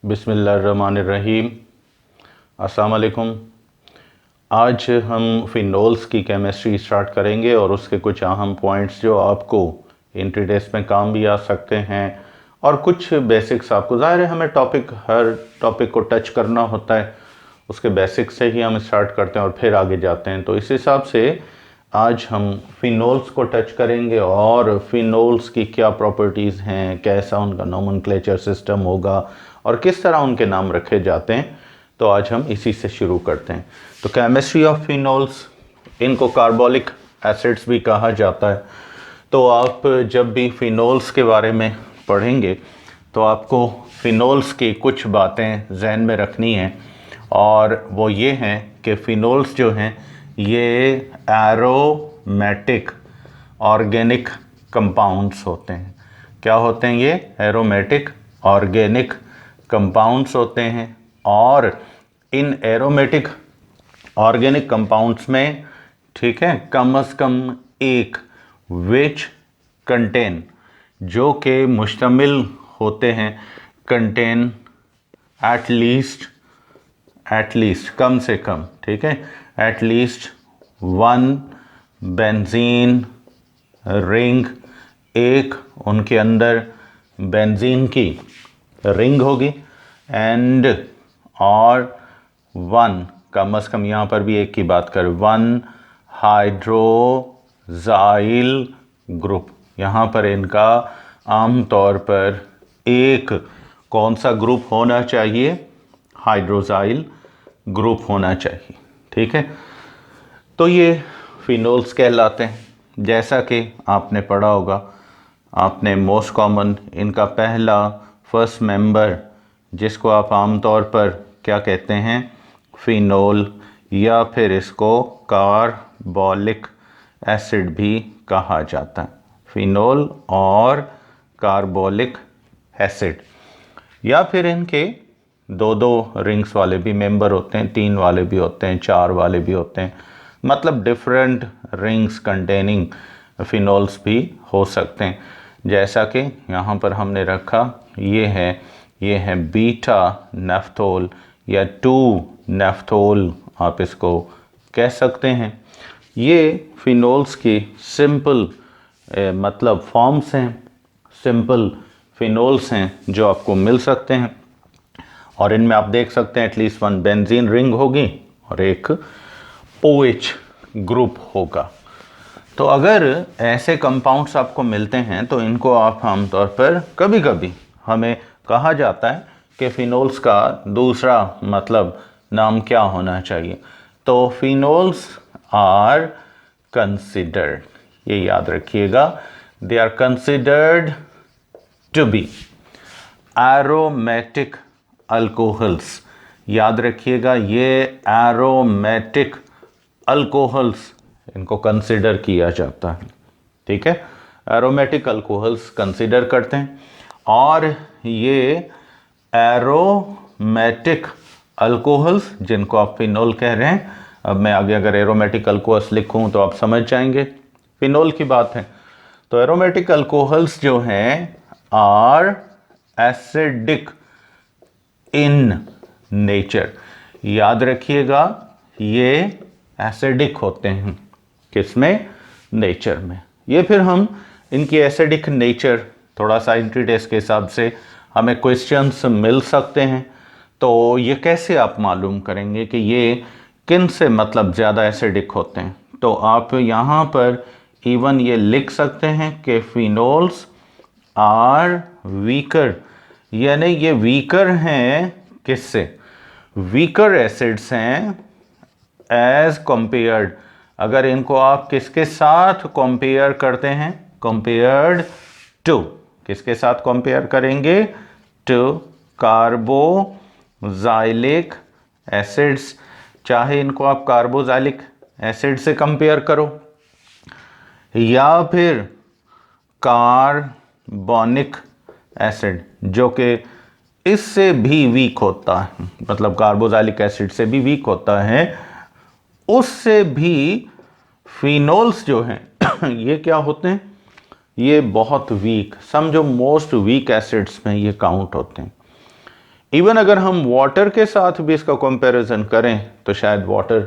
बिस्मिल्लाहिर्रहमानिर्रहीम। अस्सलाम वालेकुम। आज हम फिनोल्स की केमिस्ट्री स्टार्ट करेंगे और उसके कुछ अहम पॉइंट्स जो आपको एंट्री टेस्ट में काम भी आ सकते हैं और कुछ बेसिक्स आपको, ज़ाहिर है हमें हर टॉपिक को टच करना होता है, उसके बेसिक्स से ही हम स्टार्ट करते हैं और फिर आगे जाते हैं। तो इस हिसाब से आज हम फिनोल्स को टच करेंगे और फिनोल्स की क्या प्रॉपर्टीज़ हैं, कैसा उनका नोमेनक्लेचर सिस्टम होगा और किस तरह उनके नाम रखे जाते हैं। तो आज हम इसी से शुरू करते हैं। तो केमिस्ट्री ऑफ फिनोल्स, इनको कार्बोलिक एसिड्स भी कहा जाता है। तो आप जब भी फिनोल्स के बारे में पढ़ेंगे तो आपको फिनोल्स की कुछ बातें जहन में रखनी हैं और वो ये हैं कि फिनोल्स जो हैं ये एरोमेटिक ऑर्गेनिक कंपाउंड्स होते हैं। क्या होते हैं ये? एरोमेटिक ऑर्गेनिक कंपाउंड्स होते हैं। और इन एरोमेटिक ऑर्गेनिक कंपाउंड्स में, ठीक है, कम से कम एक विच कंटेन, जो कि मुश्तमिल होते हैं, कंटेन एटलीस्ट कम से कम, ठीक है, एटलीस्ट वन बेंजीन रिंग, एक उनके अंदर बेंजीन की रिंग होगी एंड और वन, कम से कम यहाँ पर भी एक की बात कर, वन हाइड्रोजाइल ग्रुप। यहाँ पर इनका आम तौर पर एक कौन सा ग्रुप होना चाहिए? हाइड्रोजाइल ग्रुप होना चाहिए, ठीक है। तो ये फिनोल्स कहलाते हैं। जैसा कि आपने पढ़ा होगा, आपने मोस्ट कॉमन इनका पहला फर्स्ट मेंबर, जिसको आप आमतौर पर क्या कहते हैं? फिनोल, या फिर इसको कार्बोलिक एसिड भी कहा जाता है। फिनोल और कार्बोलिक एसिड, या फिर इनके दो दो रिंग्स वाले भी मेंबर होते हैं, 3 वाले भी होते हैं, 4 वाले भी होते हैं, मतलब डिफरेंट रिंग्स कंटेनिंग फिनोल्स भी हो सकते हैं। जैसा कि यहाँ पर हमने रखा, ये है बीटा नेफ्थोल या 2 नेफ्थोल, आप इसको कह सकते हैं। ये फिनोल्स की सिंपल मतलब फॉर्म्स हैं, सिंपल फिनोल्स हैं जो आपको मिल सकते हैं। और इनमें आप देख सकते हैं एटलीस्ट वन बेंजीन रिंग होगी और एक OH ग्रुप होगा। तो अगर ऐसे कंपाउंड्स आपको मिलते हैं तो इनको आप आमतौर पर, कभी कभी हमें कहा जाता है कि फिनोल्स का दूसरा मतलब नाम क्या होना चाहिए। तो फिनोल्स आर कंसिडर्ड, ये याद रखिएगा, they are considered to be aromatic alcohols. याद रखिएगा, ये एरोमेटिक अल्कोहल्स, इनको कंसिडर किया जाता है, ठीक है। एरोमेटिक अल्कोहल्स कंसिडर करते हैं। और ये एरोमेटिक अल्कोहल्स, जिनको आप फिनोल कह रहे हैं, अब मैं आगे अगर एरोमेटिक अल्कोहल्स लिखूं तो आप समझ जाएंगे फिनोल की बात है। तो एरोमेटिक अल्कोहल्स जो हैं आर एसिडिक इन नेचर। याद रखिएगा, ये एसिडिक होते हैं, किसमें? नेचर में। ये फिर हम इनकी एसिडिक नेचर, थोड़ा सा एंट्री टेस्ट के हिसाब से हमें क्वेश्चंस मिल सकते हैं। तो ये कैसे आप मालूम करेंगे कि ये किन से मतलब ज़्यादा एसिडिक होते हैं? तो आप यहाँ पर इवन ये लिख सकते हैं कि फिनोल्स आर वीकर, यानी ये वीकर हैं किससे? वीकर एसिड्स हैं एज कंपेयर्ड, अगर इनको आप किसके साथ कंपेयर करते हैं? कंपेयर्ड टू, किसके साथ कंपेयर करेंगे? Two carboxylic acids. चाहे इनको आप कार्बोजाइलिक एसिड से कंपेयर करो या फिर कार्बोनिक एसिड, जो कि इससे भी वीक होता है, मतलब कार्बोजाइलिक एसिड से भी वीक होता है, उससे भी फिनोल्स जो हैं ये क्या होते हैं? ये बहुत वीक, समझो मोस्ट वीक एसिड्स में ये काउंट होते हैं। इवन अगर हम वाटर के साथ भी इसका कंपैरिजन करें तो शायद वाटर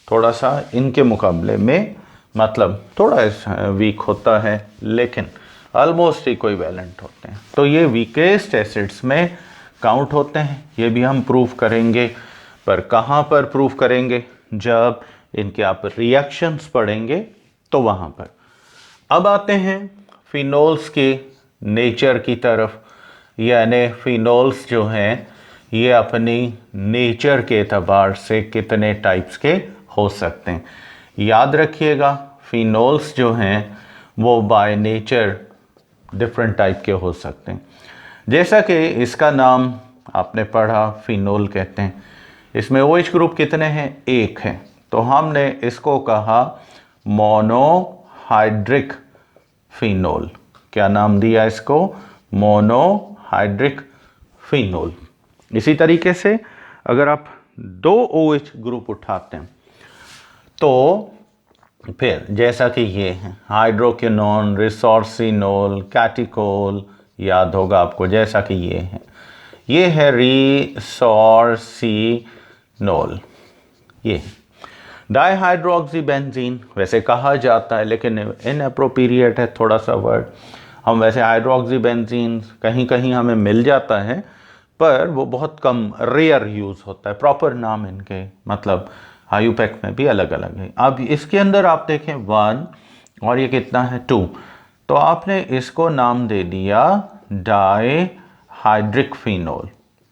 थोड़ा सा इनके मुकाबले में मतलब थोड़ा वीक होता है, लेकिन ऑलमोस्ट इक्विवेलेंट होते हैं। तो ये वीकेस्ट एसिड्स में काउंट होते हैं, ये भी हम प्रूव करेंगे। पर कहाँ पर प्रूव करेंगे? जब इनके आप रिएक्शंस पढ़ेंगे तो वहाँ पर। अब आते हैं फिनोल्स के नेचर की तरफ, यानी फिनोल्स जो हैं ये अपनी नेचर के एतबार से कितने टाइप्स के हो सकते हैं। याद रखिएगा फिनोल्स जो हैं वो बाय नेचर डिफरेंट टाइप के हो सकते हैं। जैसा कि इसका नाम आपने पढ़ा फिनोल कहते हैं, इसमें OH ग्रुप कितने हैं? एक है, तो हमने इसको कहा मोनोहाइड्रिक फिनोल। क्या नाम दिया इसको? Monohydric phenol. इसी तरीके से अगर आप 2 OH ग्रुप उठाते हैं तो फिर जैसा कि ये है हाइड्रोक्विनोन, रिसोर्सिनोल, कैटिकोल, याद होगा आपको, जैसा कि ये है रिसोर्सिनोल। ये डाईहाइड्रोक्सीबेंजीन वैसे कहा जाता है, लेकिन इनअप्रोप्रिएट है थोड़ा सा वर्ड। हम वैसे हाइड्रोक्सीबेंजीन कहीं कहीं हमें मिल जाता है, पर वो बहुत कम रेयर यूज़ होता है। प्रॉपर नाम इनके मतलब आयुपैक में भी अलग अलग है। अब इसके अंदर आप देखें 1 और ये कितना है 2, तो आपने इसको नाम दे दिया डाईहाइड्रिक फिनोल।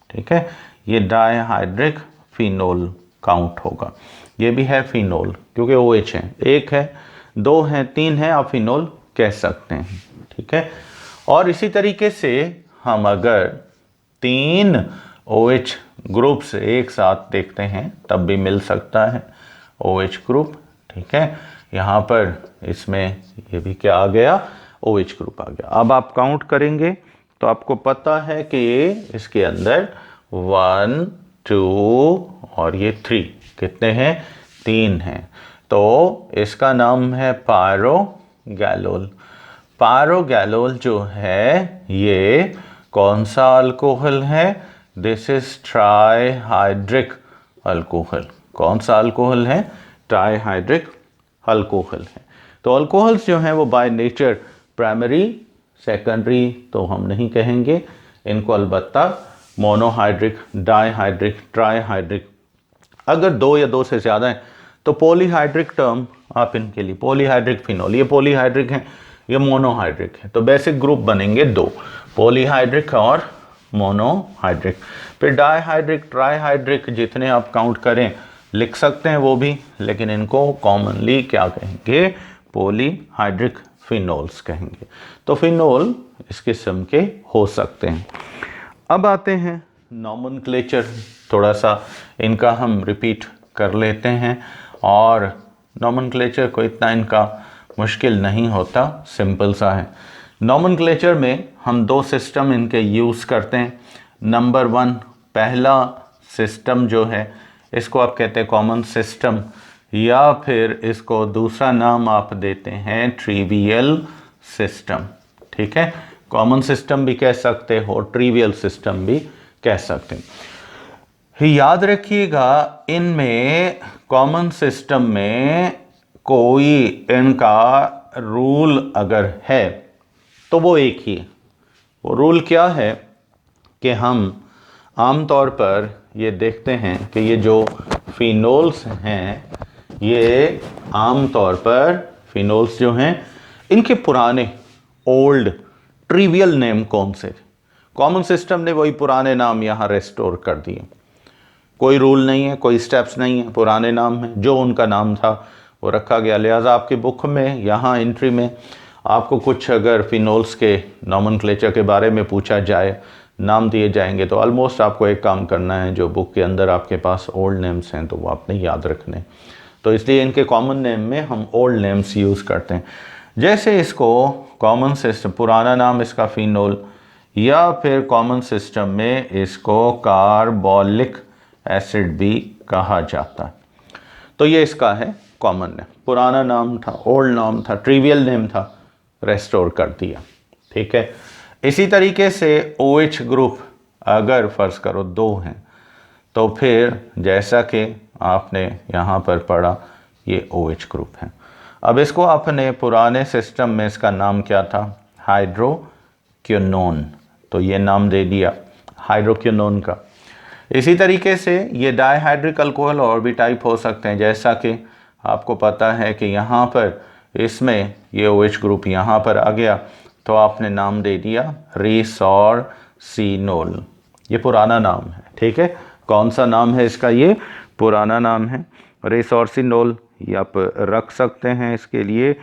ठीक है, ये डाईहाइड्रिक फिनोल काउंट होगा। ये भी है फिनोल क्योंकि OH है, 1 है, 2 है, 3 है, आप फिनोल कह सकते हैं। ठीक है, और इसी तरीके से हम अगर 3 OH ग्रुप्स एक साथ देखते हैं तब भी मिल सकता है OH ग्रुप। ठीक है, यहाँ पर इसमें ये भी क्या आ गया? OH ग्रुप आ गया। अब आप काउंट करेंगे तो आपको पता है कि इसके अंदर 1, 2 और ये 3 कितने हैं? 3 हैं। तो इसका नाम है पायरोगैलोल। पायरोगैलोल जो है ये कौन सा अल्कोहल है? This is trihydric alcohol. कौन सा अल्कोहल है? ट्राईहाइड्रिक अल्कोहल है। तो अल्कोहल्स जो हैं वो बाय नेचर प्राइमरी, सेकेंडरी तो हम नहीं कहेंगे इनको, अलबत्ता मोनोहाइड्रिक, डाईहाइड्रिक, ट्राईहाइड्रिक। अगर 2 या 2 से ज़्यादा हैं तो पॉलीहाइड्रिक टर्म आप इनके लिए, पॉलीहाइड्रिक फिनोल, ये पॉलीहाइड्रिक हैं, ये मोनोहाइड्रिक है। तो बेसिक ग्रुप बनेंगे 2, पॉलीहाइड्रिक और मोनोहाइड्रिक। फिर डाईहाइड्रिक, ट्राईहाइड्रिक जितने आप काउंट करें लिख सकते हैं वो भी, लेकिन इनको कॉमनली क्या कहेंगे? पॉलीहाइड्रिक फिनोल्स कहेंगे। तो फिनोल इस किस्म के हो सकते हैं। अब आते हैं नॉमेनक्लेचर, थोड़ा सा इनका हम रिपीट कर लेते हैं, और नॉमेनक्लेचर को इतना इनका मुश्किल नहीं होता, सिंपल सा है। नॉमेनक्लेचर में हम 2 सिस्टम इनके यूज़ करते हैं। नंबर 1, पहला सिस्टम जो है इसको आप कहते हैं कॉमन सिस्टम, या फिर इसको दूसरा नाम आप देते हैं ट्रिवियल सिस्टम। ठीक है, कॉमन सिस्टम भी कह सकते हो, ट्रिवियल सिस्टम भी कह सकते हैं। याद रखिएगा इनमें कॉमन सिस्टम में कोई इनका रूल अगर है तो वो एक ही है। वो रूल क्या है कि हम आमतौर पर ये देखते हैं कि ये जो फिनोल्स हैं, ये आमतौर पर फिनोल्स जो हैं इनके पुराने ओल्ड ट्रिवियल नेम कौन से? कॉमन सिस्टम ने वही पुराने नाम यहाँ रेस्टोर कर दिए। कोई रूल नहीं है, कोई स्टेप्स नहीं है, पुराने नाम है, जो उनका नाम था वो रखा गया। लिहाजा आपकी बुक में यहाँ एंट्री में आपको कुछ अगर फिनोल्स के नॉमेनक्लेचर के बारे में पूछा जाए, नाम दिए जाएंगे, तो ऑलमोस्ट आपको एक काम करना है, जो बुक के अंदर आपके पास ओल्ड नेम्स हैं तो वो आपने याद रखने। तो इसलिए इनके कॉमन नेम में हम ओल्ड नेम्स यूज़ करते हैं। जैसे इसको कॉमन सिस्टम, पुराना नाम इसका फिनोल, या फिर कॉमन सिस्टम में इसको कार्बोलिक एसिड भी कहा जाता है। तो ये इसका है कॉमन नेम। पुराना नाम था, ओल्ड नाम था, ट्रिवियल नेम था, रेस्टोर कर दिया। ठीक है, इसी तरीके से OH ग्रुप अगर फ़र्ज़ करो 2 हैं तो फिर जैसा कि आपने यहाँ पर पढ़ा ये OH ग्रुप है। अब इसको आपने पुराने सिस्टम में इसका नाम क्या था, हाइड्रोक्विनोन, तो ये नाम दे दिया हाइड्रोक्विनोन का। इसी तरीके से ये डाइहाइड्रिक अल्कोहल और भी टाइप हो सकते हैं, जैसा कि आपको पता है कि यहाँ पर इसमें ये OH ग्रुप यहाँ पर आ गया तो आपने नाम दे दिया रिसोर्सिनोल। ये पुराना नाम है, ठीक है। कौन सा नाम है इसका, ये पुराना नाम है रिसोर्सिनोल, ये आप रख सकते हैं इसके लिए।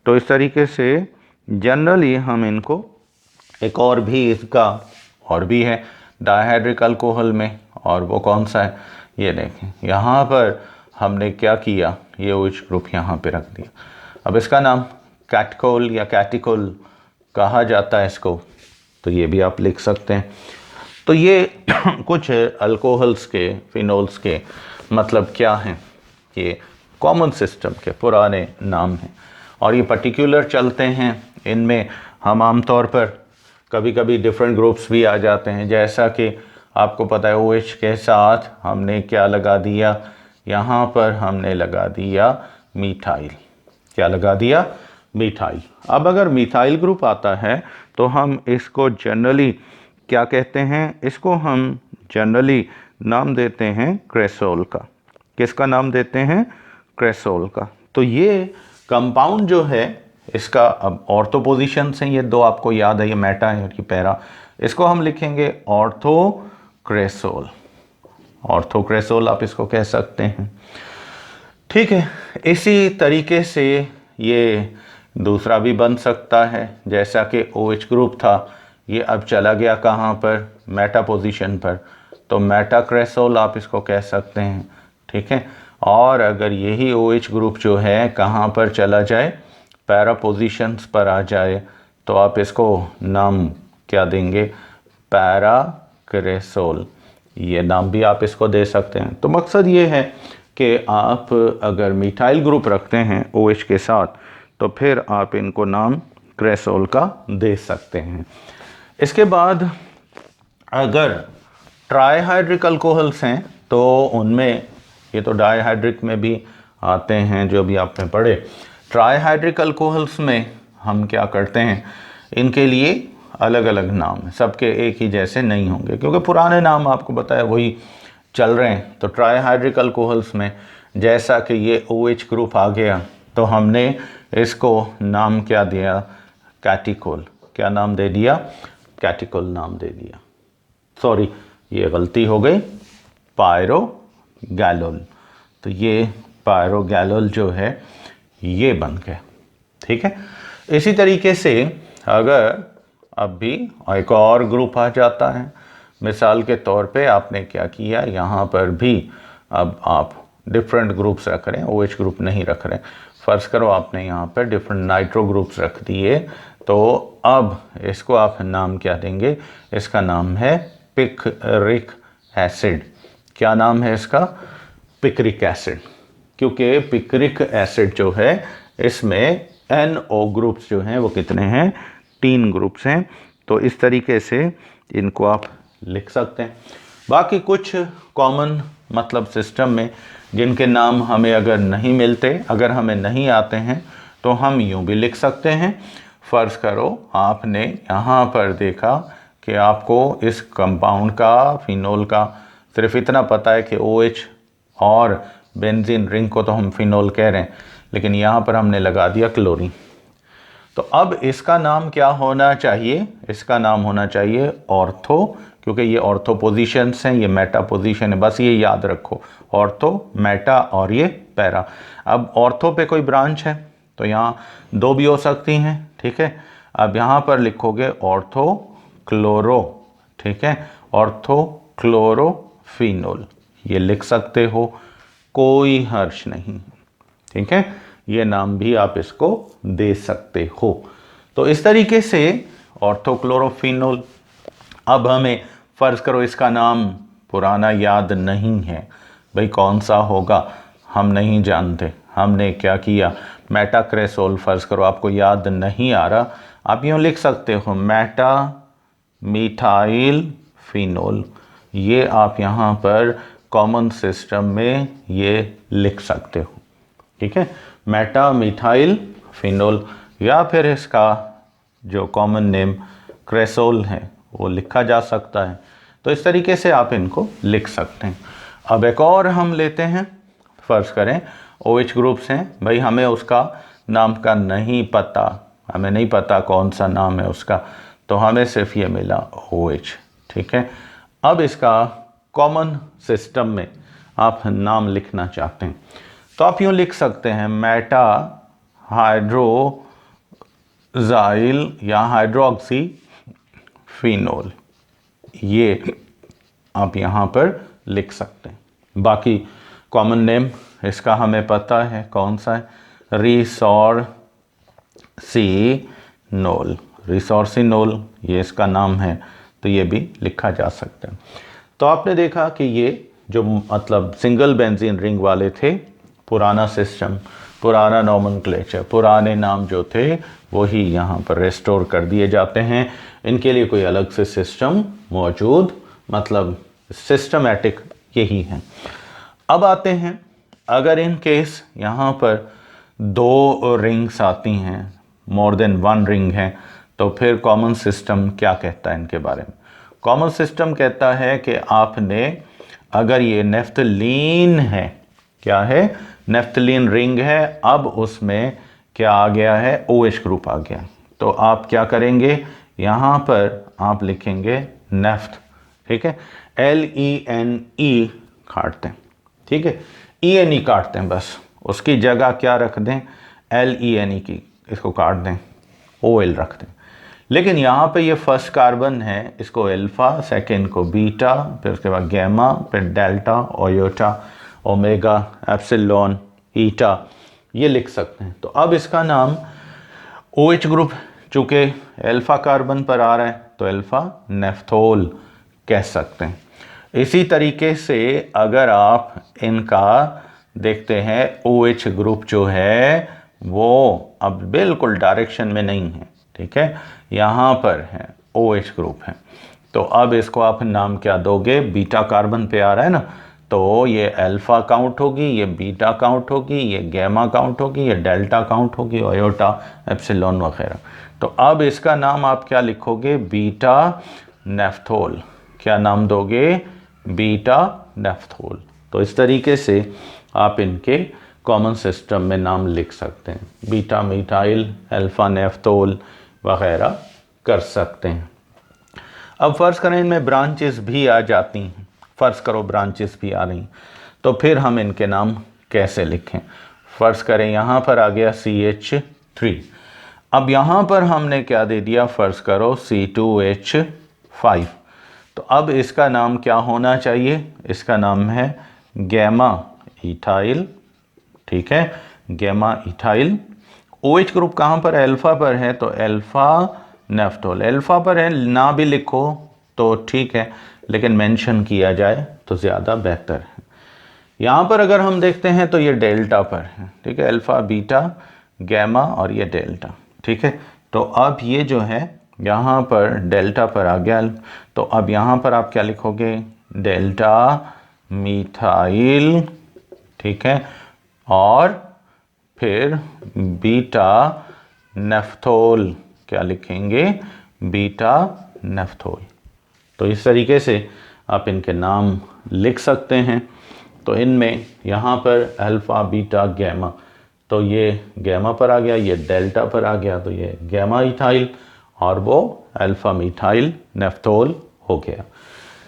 तो इस तरीके से जनरली हम इनको, एक और भी इसका और भी है डाइहाइड्रिक अल्कोहल में, और वो कौन सा है ये देखें, यहाँ पर हमने क्या किया, ये OH ग्रुप यहाँ पे रख दिया। अब इसका नाम कैटकोल या कैटिकोल कहा जाता है इसको, तो ये भी आप लिख सकते हैं। तो ये कुछ अल्कोहल्स के, फिनोल्स के मतलब क्या हैं, ये कॉमन सिस्टम के पुराने नाम हैं और ये पर्टिकुलर चलते हैं। इनमें हम आमतौर पर कभी कभी डिफरेंट ग्रुप्स भी आ जाते हैं, जैसा कि आपको पता है OH के साथ हमने क्या लगा दिया, यहाँ पर हमने लगा दिया मीथाइल। क्या लगा दिया, मीथाइल। अब अगर मीथाइल ग्रुप आता है तो हम इसको जनरली क्या कहते हैं, इसको हम जनरली नाम देते हैं क्रेसोल का। किसका नाम देते हैं, क्रेसोल का। तो ये कंपाउंड जो है इसका, अब ऑर्थो पोजीशन से ये 2 आपको याद है, ये मेटा है और ये पैरा, इसको हम लिखेंगे ऑर्थोक्रेसोल। ऑर्थोक्रेसोल आप इसको कह सकते हैं, ठीक है। इसी तरीके से ये दूसरा भी बन सकता है, जैसा कि OH ग्रुप था, ये अब चला गया कहाँ पर, मेटा पोजीशन पर, तो मेटाक्रेसोल आप इसको कह सकते हैं, ठीक है। और अगर यही OH ग्रुप जो है कहाँ पर चला जाए, पैरा पोजीशंस पर आ जाए, तो आप इसको नाम क्या देंगे, पैराक्रेसोल। ये नाम भी आप इसको दे सकते हैं। तो मकसद ये है कि आप अगर मिथाइल ग्रुप रखते हैं OH के साथ, तो फिर आप इनको नाम क्रेसोल का दे सकते हैं। इसके बाद अगर ट्राईहाइड्रिक अल्कोहल्स हैं तो उनमें, ये तो डाईहाइड्रिक में भी आते हैं जो भी आपने पढ़े, ट्राईहाइड्रिक अल्कोहल्स में हम क्या करते हैं, इनके लिए अलग अलग नाम है, सबके एक ही जैसे नहीं होंगे क्योंकि पुराने नाम आपको बताया वही चल रहे हैं। तो ट्राईहाइड्रिक अल्कोहल्स में जैसा कि ये OH ग्रुप आ गया तो हमने इसको नाम क्या दिया, कैटिकोल। क्या नाम दे दिया, कैटिकोल नाम दे दिया। सॉरी, ये गलती हो गई, पायरोगैलोल। तो ये पायरोगैलोल जो है ये बन गया, ठीक है। इसी तरीके से अगर अब भी एक और ग्रुप आ जाता है, मिसाल के तौर पे आपने क्या किया, यहाँ पर भी अब आप डिफरेंट ग्रुप्स रख रहे हैं, OH ग्रुप नहीं रख रहे हैं। फ़र्ज़ करो आपने यहाँ पर डिफरेंट नाइट्रो ग्रुप्स रख दिए, तो अब इसको आप नाम क्या देंगे, इसका नाम है पिक्रिक एसिड। क्या नाम है इसका, पिक्रिक एसिड। क्योंकि पिक्रिक एसिड जो है इसमें NO ग्रुप्स जो हैं वो कितने हैं, 3 ग्रुप्स हैं। तो इस तरीके से इनको आप लिख सकते हैं। बाकी कुछ कॉमन मतलब सिस्टम में जिनके नाम हमें अगर नहीं मिलते, अगर हमें नहीं आते हैं, तो हम यूँ भी लिख सकते हैं। फ़र्ज़ करो आपने यहाँ पर देखा कि आपको इस कंपाउंड का, फिनोल का सिर्फ इतना पता है कि OH और बेंजीन रिंग को तो हम फिनोल कह रहे हैं, लेकिन यहाँ पर हमने लगा दिया क्लोरीन। तो अब इसका नाम क्या होना चाहिए, इसका नाम होना चाहिए ऑर्थो, क्योंकि ये ऑर्थो पोजीशंस हैं, ये मेटा पोजीशन है, बस ये याद रखो, ऑर्थो, मेटा और ये पैरा। अब ऑर्थो पे कोई ब्रांच है तो यहाँ 2 भी हो सकती हैं, ठीक है। अब यहाँ पर लिखोगे ऑर्थो क्लोरो, ठीक है, ऑर्थो क्लोरोफिनोल, ये लिख सकते हो, कोई हर्ष नहीं, ठीक है। ये नाम भी आप इसको दे सकते हो। तो इस तरीके से ऑर्थोक्लोरोफिनोल। अब हमें फ़र्ज़ करो इसका नाम पुराना याद नहीं है, भाई कौन सा होगा हम नहीं जानते, हमने क्या किया, मेटाक्रेसोल फ़र्ज़ करो आपको याद नहीं आ रहा, आप यूँ लिख सकते हो मेटा मिथाइल फिनोल, ये आप यहाँ पर कॉमन सिस्टम में ये लिख सकते हो, ठीक है। मेटा मिथाइल फिनोल, या फिर इसका जो कॉमन नेम क्रेसोल है वो लिखा जा सकता है। तो इस तरीके से आप इनको लिख सकते हैं। अब एक और हम लेते हैं, फ़र्ज करें OH ग्रुप्स हैं, भाई हमें उसका नाम का नहीं पता, हमें नहीं पता कौन सा नाम है उसका, तो हमें सिर्फ ये मिला OH, ठीक है। अब इसका कॉमन सिस्टम में आप नाम लिखना चाहते हैं तो आप यूँ लिख सकते हैं मेटा हाइड्रोजाइल या हाइड्रोक्सी फिनोल, ये आप यहाँ पर लिख सकते हैं। बाकी कॉमन नेम इसका हमें पता है कौन सा है, रिसोर्सिनोल, रिसोर्सिनोल ये इसका नाम है, तो ये भी लिखा जा सकता है। तो आपने देखा कि ये जो मतलब सिंगल बेंजीन रिंग वाले थे, पुराना सिस्टम, पुराना नोमेनक्लेचर, पुराने नाम जो थे वही यहाँ पर रेस्टोर कर दिए जाते हैं। इनके लिए कोई अलग से सिस्टम मौजूद, मतलब सिस्टमैटिक यही है। अब आते हैं, अगर इन केस यहाँ पर 2 रिंग्स आती हैं, मोर देन 1 रिंग है, तो फिर कॉमन सिस्टम क्या कहता है इनके बारे में? कॉमन सिस्टम कहता है कि आपने, अगर ये नेफ्थलीन है, क्या है, नेफ्थलीन रिंग है, अब उसमें क्या आ गया है, OH ग्रुप आ गया, तो आप क्या करेंगे, यहाँ पर आप लिखेंगे नेफ्थ, ठीक है, LENE काटते हैं, ठीक है, ENE काटते हैं, बस उसकी जगह क्या रख दें, LENE की, इसको काट दें, OL रख दें। लेकिन यहाँ पे ये फर्स्ट कार्बन है, इसको अल्फा, सेकेंड को बीटा, फिर उसके बाद गैमा, फिर डेल्टा, ओयोटा, ओमेगा, एप्सिलॉन, ईटा, ये लिख सकते हैं। तो अब इसका नाम OH ग्रुप, चूँकि अल्फा कार्बन पर आ रहा है तो अल्फा नेफ्थोल कह सकते हैं। इसी तरीके से अगर आप इनका देखते हैं, OH ग्रुप जो है वो अब बिल्कुल डायरेक्शन में नहीं है, ठीक है, यहाँ पर है OH ग्रुप है, तो अब इसको आप नाम क्या दोगे, बीटा कार्बन पे आ रहा है ना, तो ये अल्फा काउंट होगी, ये बीटा काउंट होगी, ये गैमा काउंट होगी, ये डेल्टा काउंट होगी, ओयोटा, एप्सिलॉन वगैरह। तो अब इसका नाम आप क्या लिखोगे, बीटा नेफ्थोल, क्या नाम दोगे, बीटा नेफ्थोल। तो इस तरीके से आप इनके कॉमन सिस्टम में नाम लिख सकते हैं, बीटा मिथाइल, अल्फा नेफ्थोल वगैरह कर सकते हैं। अब फ़र्ज़ करें इनमें ब्रांचेस भी आ जाती हैं, फ़र्ज़ करो ब्रांचेस भी आ रही, तो फिर हम इनके नाम कैसे लिखें। फ़र्ज़ करें यहाँ पर आ गया CH3, अब यहाँ पर हमने क्या दे दिया, फ़र्ज़ करो C2H5, तो अब इसका नाम क्या होना चाहिए, इसका नाम है गैमा इथाइल, ठीक है, गैमा इथाइल। OH ग्रुप कहाँ पर, अल्फ़ा पर है, तो अल्फ़ा नेफ्थोल, अल्फ़ा पर है, ना भी लिखो तो ठीक है, लेकिन मेंशन किया जाए तो ज़्यादा बेहतर है। यहाँ पर अगर हम देखते हैं तो ये डेल्टा पर है, ठीक है, अल्फ़ा, बीटा, गैमा और ये डेल्टा, ठीक है। तो अब ये जो है यहाँ पर डेल्टा पर आ गया, तो अब यहाँ पर आप क्या लिखोगे, डेल्टा मिथाइल, ठीक है, और फिर बीटा नेफ्थोल, क्या लिखेंगे, बीटा नेफ्थोल। तो इस तरीके से आप इनके नाम लिख सकते हैं। तो इनमें यहाँ पर अल्फ़ा, बीटा, गैमा, तो ये गैमा पर आ गया, ये डेल्टा पर आ गया, तो ये गैमा इथाइल और वो अल्फ़ा मिथाइल नेफ्थोल हो गया।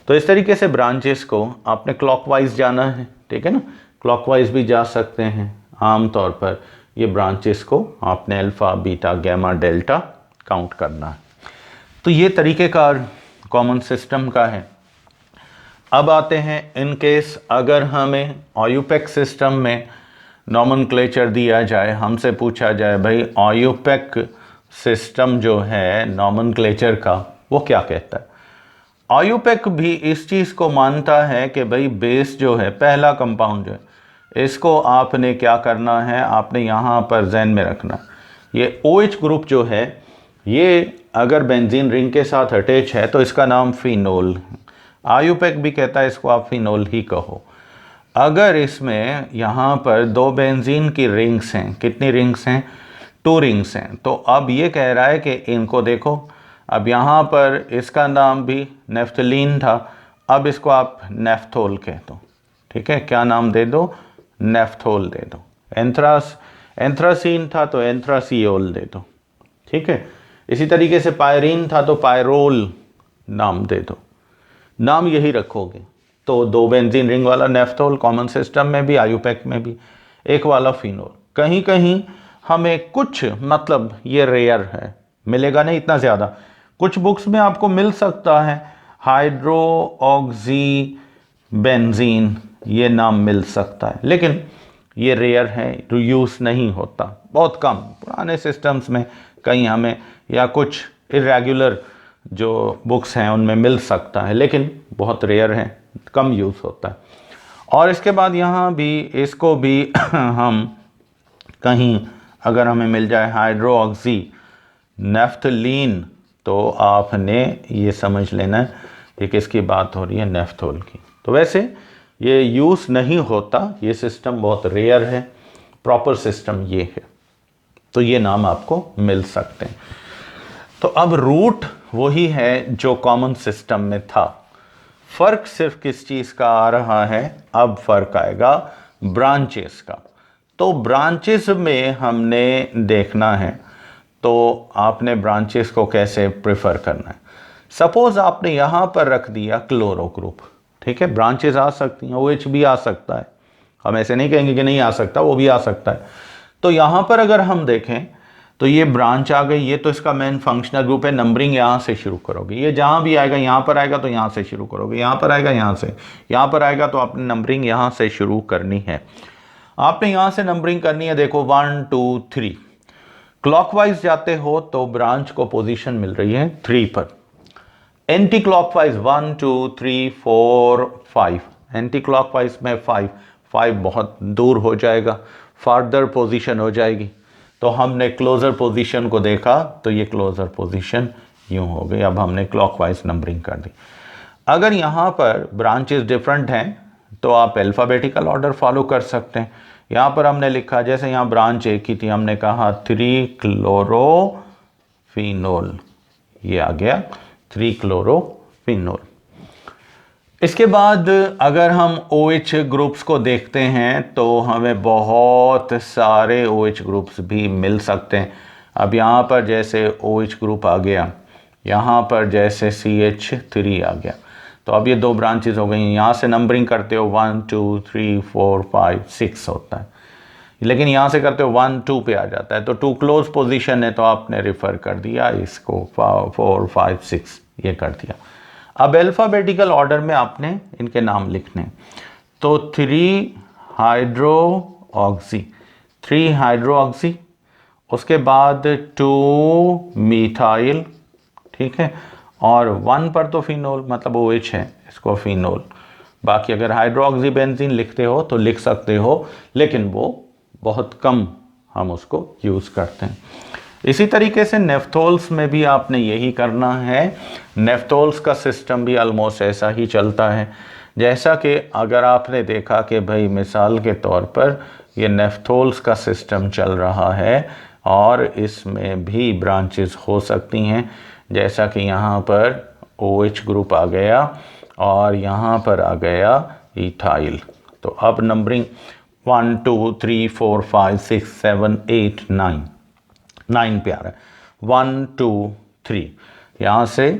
तो इस तरीके से ब्रांचेस को आपने क्लॉकवाइज जाना है, ठीक है ना, क्लॉकवाइज भी जा सकते हैं। आम तौर पर ये ब्रांचेस को आपने alpha, beta, gamma, delta count करना है। तो ये तरीक़ेकार कॉमन सिस्टम का है। अब आते हैं, इन केस अगर हमें आयुपेक सिस्टम में नोमेनक्लेचर दिया जाए, हमसे पूछा जाए भाई आयुपेक सिस्टम जो है नोमेनक्लेचर का वो क्या कहता है। आयुपेक भी इस चीज़ को मानता है कि भाई बेस जो है, पहला कंपाउंड जो है, इसको आपने क्या करना है, आपने यहाँ पर जहन में रखना, ये OH ग्रुप जो है ये अगर बेंजीन रिंग के साथ अटैच है तो इसका नाम फिनोल, आयुपैक भी कहता है इसको आप फिनोल ही कहो। अगर इसमें यहाँ पर 2 बेंजीन की रिंग्स हैं, कितनी रिंग्स हैं? 2 रिंग्स हैं। तो अब ये कह रहा है कि इनको देखो, अब यहाँ पर इसका नाम भी नेफ्थलीन था, अब इसको आप नेफ्थोल कह दो। ठीक है, क्या नाम दे दो? नेफ्थोल दे दो। एंथ्रासीन था तो एंथ्रासियोल दे दो। ठीक है, इसी तरीके से पायरीन था तो पायरोल नाम दे दो। नाम यही रखोगे। तो 2 बेंजीन रिंग वाला नेफ्थोल कॉमन सिस्टम में भी, आयुपैक में भी, एक वाला फिनोल। कहीं कहीं हमें कुछ, मतलब ये रेयर है, मिलेगा नहीं इतना ज़्यादा, कुछ बुक्स में आपको मिल सकता है हाइड्रो ऑक्सी बेंजीन, ये नाम मिल सकता है, लेकिन ये रेयर है, यूज़ नहीं होता, बहुत कम। पुराने सिस्टम्स में कहीं हमें, या कुछ इरेगुलर जो बुक्स हैं उनमें मिल सकता है, लेकिन बहुत रेयर है, कम यूज़ होता है। और इसके बाद यहाँ भी, इसको भी हम कहीं अगर हमें मिल जाए हाइड्रो ऑक्सी नेफ्थलीन, तो आपने ये समझ लेना है कि किसकी बात हो रही है? नेफ्थोल की। तो वैसे ये यूज़ नहीं होता, ये सिस्टम बहुत रेयर है, प्रॉपर सिस्टम ये है, तो ये नाम आपको मिल सकते हैं। तो अब रूट वही है जो कॉमन सिस्टम में था, फ़र्क सिर्फ किस चीज़ का आ रहा है? अब फ़र्क आएगा ब्रांचेस का। तो ब्रांचेस में हमने देखना है, तो आपने ब्रांचेस को कैसे प्रेफर करना है। सपोज आपने यहाँ पर रख दिया क्लोरो ग्रुप, ठीक है, ब्रांचेस आ सकती हैं, OH भी आ सकता है, हम ऐसे नहीं कहेंगे कि नहीं आ सकता, वो भी आ सकता है। तो यहाँ पर अगर हम देखें तो ये ब्रांच आ गई, ये तो इसका मेन फंक्शनल ग्रुप है, नंबरिंग यहाँ से शुरू करोगे, ये जहाँ भी आएगा, यहाँ पर आएगा तो यहाँ से शुरू करोगे, यहाँ पर आएगा यहाँ से, यहाँ पर आएगा तो आपने नंबरिंग यहाँ से शुरू करनी है। आपने यहाँ से नंबरिंग करनी है, देखो 1 2 3, क्लॉकवाइज जाते हो तो ब्रांच को पोजीशन मिल रही है 3 पर। एंटी क्लॉकवाइज 1 2 3 4 5, एंटी क्लॉकवाइज में 5 बहुत दूर हो जाएगा, फार्दर पोजीशन हो जाएगी। तो हमने क्लोजर पोजीशन को देखा, तो ये क्लोजर पोजीशन यूं हो गई। अब हमने क्लॉकवाइज नंबरिंग कर दी। अगर यहाँ पर ब्रांचेस डिफरेंट हैं तो आप अल्फ़ाबेटिकल ऑर्डर फॉलो कर सकते हैं। यहाँ पर हमने लिखा, जैसे यहाँ ब्रांच एक ही थी, हमने कहा 3 क्लोरोफिनोल, ये आ गया 3 क्लोरोफिनोल। इसके बाद अगर हम OH ग्रुप्स को देखते हैं तो हमें बहुत सारे OH ग्रुप्स भी मिल सकते हैं। अब यहाँ पर जैसे OH ग्रुप आ गया, यहाँ पर जैसे CH3 आ गया, तो अब ये 2 ब्रांचेस हो गई। यहाँ से नंबरिंग करते हो 1 2 3 4 5 6 होता है, लेकिन यहाँ से करते हो 1 2 पे आ जाता है, तो 2 क्लोज पोजीशन है तो आपने रेफर कर दिया इसको 4 5 6 ये कर दिया। अब अल्फ़ाबेटिकल ऑर्डर में आपने इनके नाम लिखने, तो 3 हाइड्रोऑक्सी, उसके बाद 2 मीथाइल, ठीक है, और 1 पर तो फिनोल, मतलब OH है, इसको फिनोल। बाकी अगर हाइड्रोऑक्सी बेंजीन लिखते हो तो लिख सकते हो, लेकिन वो बहुत कम हम उसको यूज़ करते हैं। इसी तरीके से नेफ्थोल्स में भी आपने यही करना है। नेफ्थोल्स का सिस्टम भी ऑलमोस्ट ऐसा ही चलता है, जैसा कि अगर आपने देखा कि भाई मिसाल के तौर पर ये नेफ्थोल्स का सिस्टम चल रहा है और इसमें भी ब्रांचेस हो सकती हैं, जैसा कि यहाँ पर OH ग्रुप आ गया और यहाँ पर आ गया इथाइल। तो अब नंबरिंग 1 2 3 4 5 6 7 8 9 पे आ रहा है। 1 2 3 यहाँ से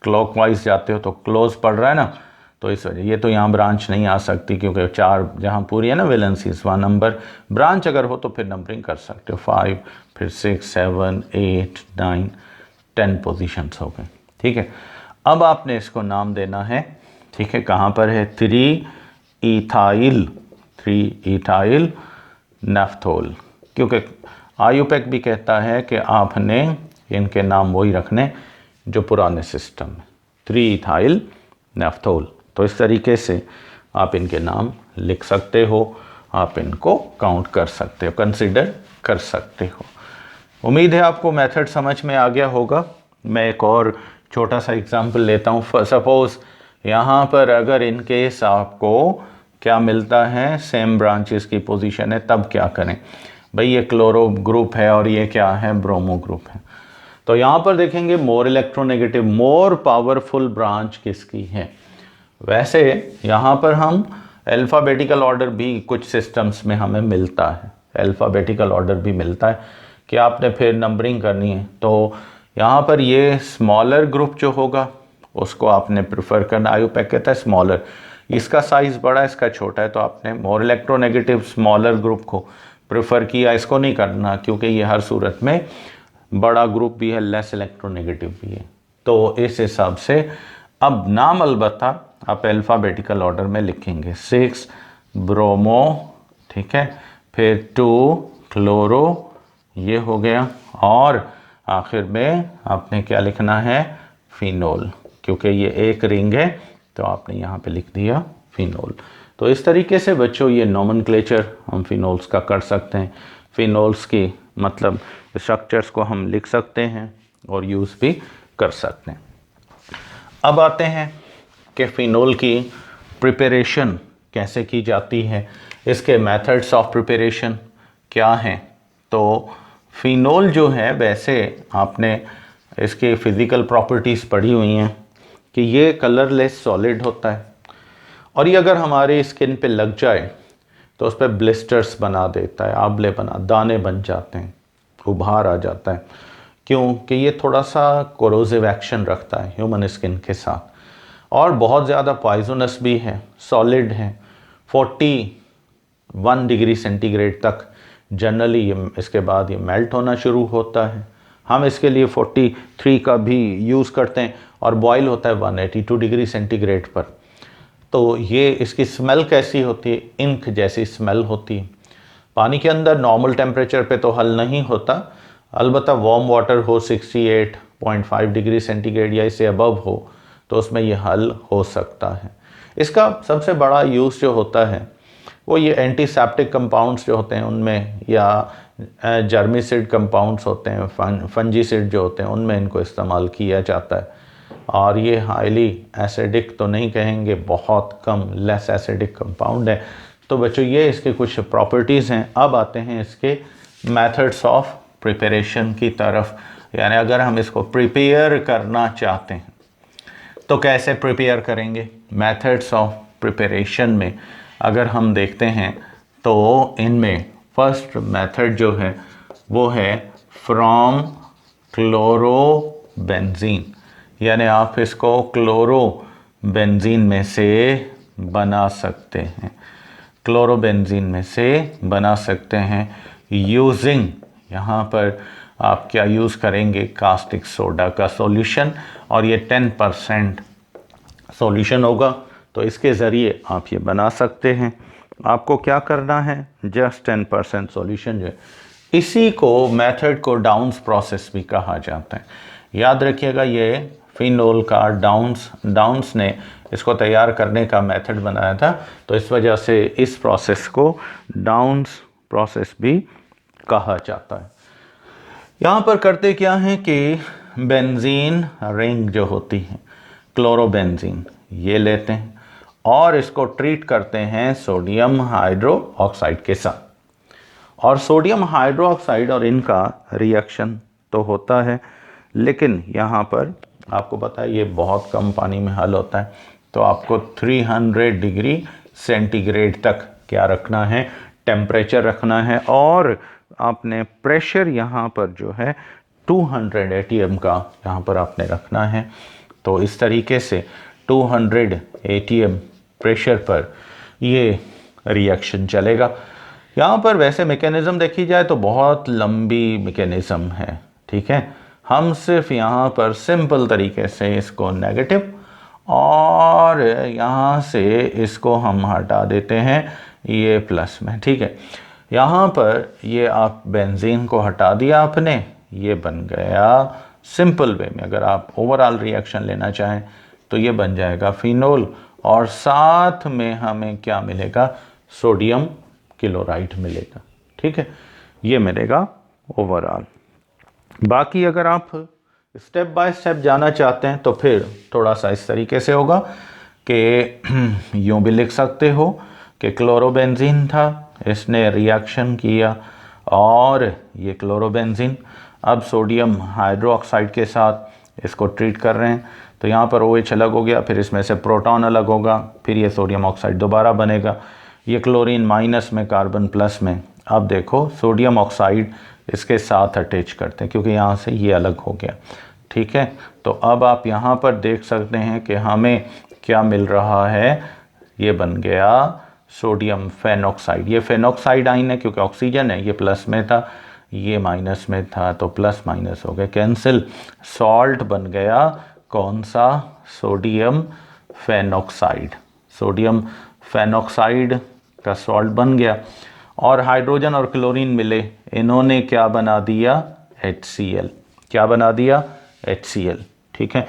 क्लॉकवाइज जाते हो तो क्लोज पड़ रहा है ना, तो इस वजह ये तो यहाँ ब्रांच नहीं आ सकती, क्योंकि 4 जहाँ पूरी है ना वैलेंसीज, वहाँ नंबर ब्रांच अगर हो तो फिर नंबरिंग कर सकते हो। 5 फिर 6 7 8 9 10 पोजीशंस हो गए, ठीक है। अब आपने इसको नाम देना है, ठीक है, कहाँ पर है? 3 इथाइल नेफ्थोल, क्योंकि आयुपैक भी कहता है कि आपने इनके नाम वही रखने जो पुराने सिस्टम में, 3 इथाइल नेफ्थोल। तो इस तरीके से आप इनके नाम लिख सकते हो, आप इनको काउंट कर सकते हो, कंसिडर कर सकते हो। उम्मीद है आपको मेथड समझ में आ गया होगा। मैं एक और छोटा सा एग्जांपल लेता हूँ। सपोज़ यहाँ पर अगर इन केस आपको क्या मिलता है, सेम ब्रांचेस की पोजीशन है, तब क्या करें भाई, ये क्लोरो ग्रुप है और ये क्या है, ब्रोमो ग्रुप है। तो यहाँ पर देखेंगे more electronegative, more powerful branch किसकी है। वैसे यहाँ पर हम अल्फ़ाबेटिकल ऑर्डर भी कुछ सिस्टम्स में हमें मिलता है, अल्फ़ाबेटिकल ऑर्डर भी मिलता है कि आपने फिर नंबरिंग करनी है, तो यहाँ पर ये स्मॉलर ग्रुप जो होगा उसको आपने प्रेफर करना। आयुपैक कहता है स्मॉलर, इसका साइज़ बड़ा है इसका छोटा है, तो आपने मोर इलेक्ट्रोनेगेटिव स्मॉलर ग्रुप को प्रेफर किया। इसको नहीं करना क्योंकि ये हर सूरत में बड़ा ग्रुप भी है, लेस इलेक्ट्रोनेगेटिव भी है। तो इस हिसाब से अब नाम अलबत्ता आप अल्फ़ाबेटिकल ऑर्डर में लिखेंगे। 6 ब्रोमो, ठीक है, फिर 2 क्लोरो, ये हो गया, और आखिर में आपने क्या लिखना है, फिनोल, क्योंकि ये एक रिंग है तो आपने यहाँ पे लिख दिया फिनोल। तो इस तरीके से बच्चों ये नोमेनक्लेचर हम फिनोल्स का कर सकते हैं। फिनोल्स की मतलब स्ट्रक्चर्स को हम लिख सकते हैं और यूज़ भी कर सकते हैं। अब आते हैं कि फ़िनोल की प्रिपरेशन कैसे की जाती है, इसके मेथड्स ऑफ प्रिपरेशन क्या हैं। तो फ़िनोल जो है, वैसे आपने इसके फ़िज़िकल प्रॉपर्टीज़ पढ़ी हुई हैं कि ये कलरलेस सॉलिड होता है, और ये अगर हमारी स्किन पे लग जाए तो उस पर ब्लिस्टर्स बना देता है, आबले दाने बन जाते हैं, उभार आ जाता है। क्योंकि ये थोड़ा सा कोरोसिव एक्शन रखता है ह्यूमन स्किन के साथ, और बहुत ज़्यादा पॉइजनस भी है, सॉलिड है। 41 डिग्री सेंटीग्रेड तक जनरली ये इसके बाद ये मेल्ट होना शुरू होता है। हम इसके लिए 43 का भी यूज़ करते हैं, और बॉयल होता है 182 डिग्री सेंटीग्रेड पर। तो ये इसकी स्मेल कैसी होती है, इंक जैसी स्मेल होती है। पानी के अंदर नॉर्मल टेम्परेचर पे तो हल नहीं होता, अलबत्ता वार्म वाटर हो 68.5 डिग्री सेंटीग्रेड या इससे अबव हो तो उसमें ये हल हो सकता है। इसका सबसे बड़ा यूज़ जो होता है वो ये एंटीसेप्टिक कंपाउंड्स जो होते हैं उनमें, या जर्मिसिड कंपाउंड्स होते हैं, फंजीसिड जो होते हैं, उनमें इनको इस्तेमाल किया जाता है। और ये हाईली एसिडिक तो नहीं कहेंगे, बहुत कम लेस एसिडिक कंपाउंड है। तो बच्चों ये इसके कुछ प्रॉपर्टीज़ हैं। अब आते हैं इसके मेथड्स ऑफ प्रिपरेशन की तरफ, यानी अगर हम इसको प्रिपेयर करना चाहते हैं तो कैसे प्रिपेयर करेंगे। मेथड्स ऑफ प्रिपरेशन में अगर हम देखते हैं तो इनमें फर्स्ट मेथड जो है वो है फ्रॉम क्लोरोबेंजीन, यानी आप इसको क्लोरोबेंजीन में से बना सकते हैं, क्लोरोबेंजीन में से बना सकते हैं यूजिंग, यहाँ पर आप क्या यूज़ करेंगे, कास्टिक सोडा का सॉल्यूशन, और ये 10% सॉल्यूशन होगा, तो इसके ज़रिए आप ये बना सकते हैं। आपको क्या करना है, जस्ट 10% सॉल्यूशन जो है, इसी को मेथड को डाउन्स प्रोसेस भी कहा जाता है। याद रखिएगा ये फिनोल का डाउन्स ने इसको तैयार करने का मेथड बनाया था, तो इस वजह से इस प्रोसेस को डाउन्स प्रोसेस भी कहा जाता है। यहाँ पर करते क्या है कि बेंजीन रिंग जो होती है, क्लोरोबेंजीन, ये लेते हैं और इसको ट्रीट करते हैं सोडियम हाइड्रो ऑक्साइड के साथ। और सोडियम हाइड्रो ऑक्साइड और इनका रिएक्शन तो होता है, लेकिन यहाँ पर आपको पता है ये बहुत कम पानी में हल होता है, तो आपको 300 डिग्री सेंटीग्रेड तक क्या रखना है, टेम्परेचर रखना है, और आपने प्रेशर यहाँ पर जो है 200 ATM का यहाँ पर आपने रखना है। तो इस तरीके से 200 ATM प्रेशर पर ये रिएक्शन चलेगा। यहाँ पर वैसे मैकेनिज़्म देखी जाए तो बहुत लंबी मैकेनिज़्म है, ठीक है। हम सिर्फ यहाँ पर सिंपल तरीके से इसको नेगेटिव और यहाँ से इसको हम हटा देते हैं ये प्लस में, ठीक है। यहाँ पर ये आप बेंजीन को हटा दिया आपने, ये बन गया सिंपल वे में। अगर आप ओवरऑल रिएक्शन लेना चाहें तो ये बन जाएगा फिनोल, और साथ में हमें क्या मिलेगा, सोडियम क्लोराइड मिलेगा, ठीक है, ये मिलेगा ओवरऑल। बाकी अगर आप स्टेप बाय स्टेप जाना चाहते हैं तो फिर थोड़ा सा इस तरीके से होगा कि यूँ भी लिख सकते हो कि क्लोरोबेंजीन था, इसने रिएक्शन किया और ये क्लोरोबेंजीन अब सोडियम हाइड्रोक्साइड के साथ इसको ट्रीट कर रहे हैं, तो यहाँ पर OH अलग हो गया, फिर इसमें से प्रोटॉन अलग होगा, फिर ये सोडियम ऑक्साइड दोबारा बनेगा, ये क्लोरीन माइनस में, कार्बन प्लस में। अब देखो सोडियम ऑक्साइड इसके साथ अटैच करते हैं क्योंकि यहाँ से ये अलग हो गया, ठीक है। तो अब आप यहाँ पर देख सकते हैं कि हमें क्या मिल रहा है, ये बन गया सोडियम फेनॉक्साइड। ये फेनॉक्साइड आइन है क्योंकि ऑक्सीजन है, ये प्लस में था, ये माइनस में था, तो प्लस माइनस हो गया कैंसिल, सॉल्ट बन गया कौन सा, सोडियम फेनॉक्साइड। सोडियम फेनॉक्साइड का सॉल्ट बन गया और हाइड्रोजन और क्लोरीन मिले, इन्होंने क्या बना दिया, HCl। क्या बना दिया, HCl, ठीक है।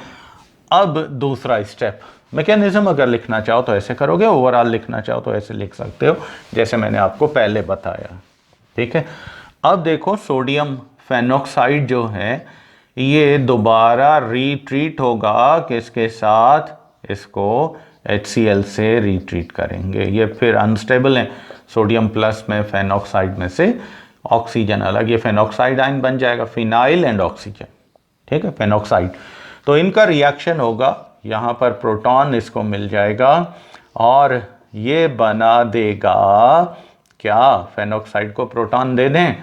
अब दूसरा स्टेप, मैकेनिज्म अगर लिखना चाहो तो ऐसे करोगे, ओवरऑल लिखना चाहो तो ऐसे लिख सकते हो जैसे मैंने आपको पहले बताया, ठीक है। अब देखो सोडियम फेनॉक्साइड जो है ये दोबारा रीट्रीट होगा किसके साथ, इसको HCl से रीट्रीट करेंगे। ये फिर अनस्टेबल है, सोडियम प्लस में, फेनॉक्साइड में से ऑक्सीजन अलग, ये फेनॉक्साइड आयन बन जाएगा, फिनाइल एंड ऑक्सीजन, ठीक है, फेनॉक्साइड। तो इनका रिएक्शन होगा, यहाँ पर प्रोटॉन इसको मिल जाएगा और ये बना देगा क्या, फेनॉक्साइड को प्रोटॉन दे दें,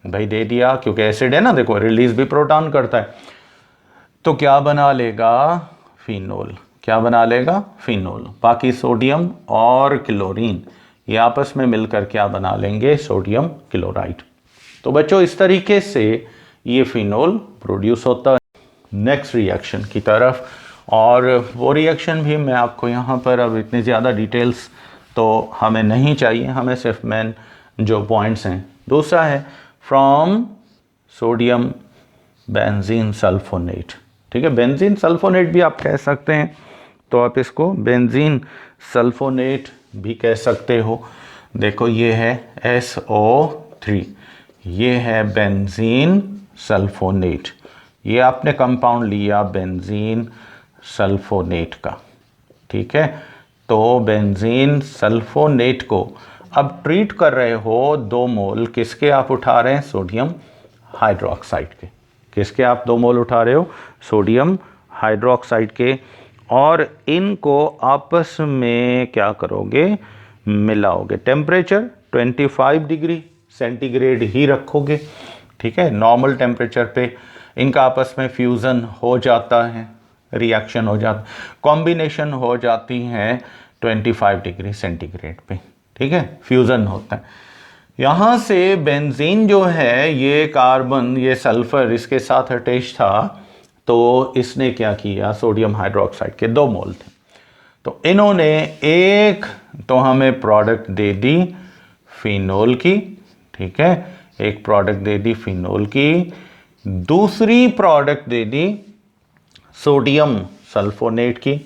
भाई दे दिया क्योंकि एसिड है ना, देखो रिलीज भी प्रोटॉन करता है, तो क्या बना लेगा, फिनोल। क्या बना लेगा, फिनोल। बाकी सोडियम और क्लोरीन ये आपस में मिलकर क्या बना लेंगे, सोडियम क्लोराइड। तो बच्चों इस तरीके से ये फिनोल प्रोड्यूस होता है। नेक्स्ट रिएक्शन की तरफ, और वो रिएक्शन भी मैं आपको यहाँ पर, अब इतनी ज़्यादा डिटेल्स तो हमें नहीं चाहिए, हमें सिर्फ मेन जो पॉइंट्स हैं। दूसरा है फ्रॉम सोडियम बेंजीन सल्फोनेट, ठीक है, बेंजीन सल्फोनेट भी आप कह सकते हैं, तो आप इसको बेंजीन सल्फोनेट भी कह सकते हो। देखो ये है SO3, ये है बेंजीन सल्फोनेट, ये आपने कंपाउंड लिया बेंजीन सल्फोनेट का, ठीक है। तो बेंजीन सल्फोनेट को अब ट्रीट कर रहे हो 2 मोल किसके आप उठा रहे हैं, सोडियम हाइड्रोक्साइड के। किसके आप 2 मोल उठा रहे हो, सोडियम हाइड्रोक्साइड के, और इनको आपस में क्या करोगे, मिलाओगे। टेम्परेचर 25 डिग्री सेंटीग्रेड ही रखोगे, ठीक है। नॉर्मल टेम्परेचर पे इनका आपस में फ्यूज़न हो जाता है, रिएक्शन हो जाता, कॉम्बिनेशन हो जाती है 25 डिग्री सेंटीग्रेड पे, ठीक है, फ्यूज़न होता है। यहाँ से बेंजीन जो है, ये कार्बन, ये सल्फर इसके साथ अटैच था, तो इसने क्या किया, सोडियम हाइड्रोक्साइड के 2 मोल थे, तो इन्होंने एक तो हमें प्रोडक्ट दे दी फिनोल की, ठीक है, एक प्रोडक्ट दे दी फिनोल की, दूसरी प्रोडक्ट दे दी सोडियम सल्फोनेट की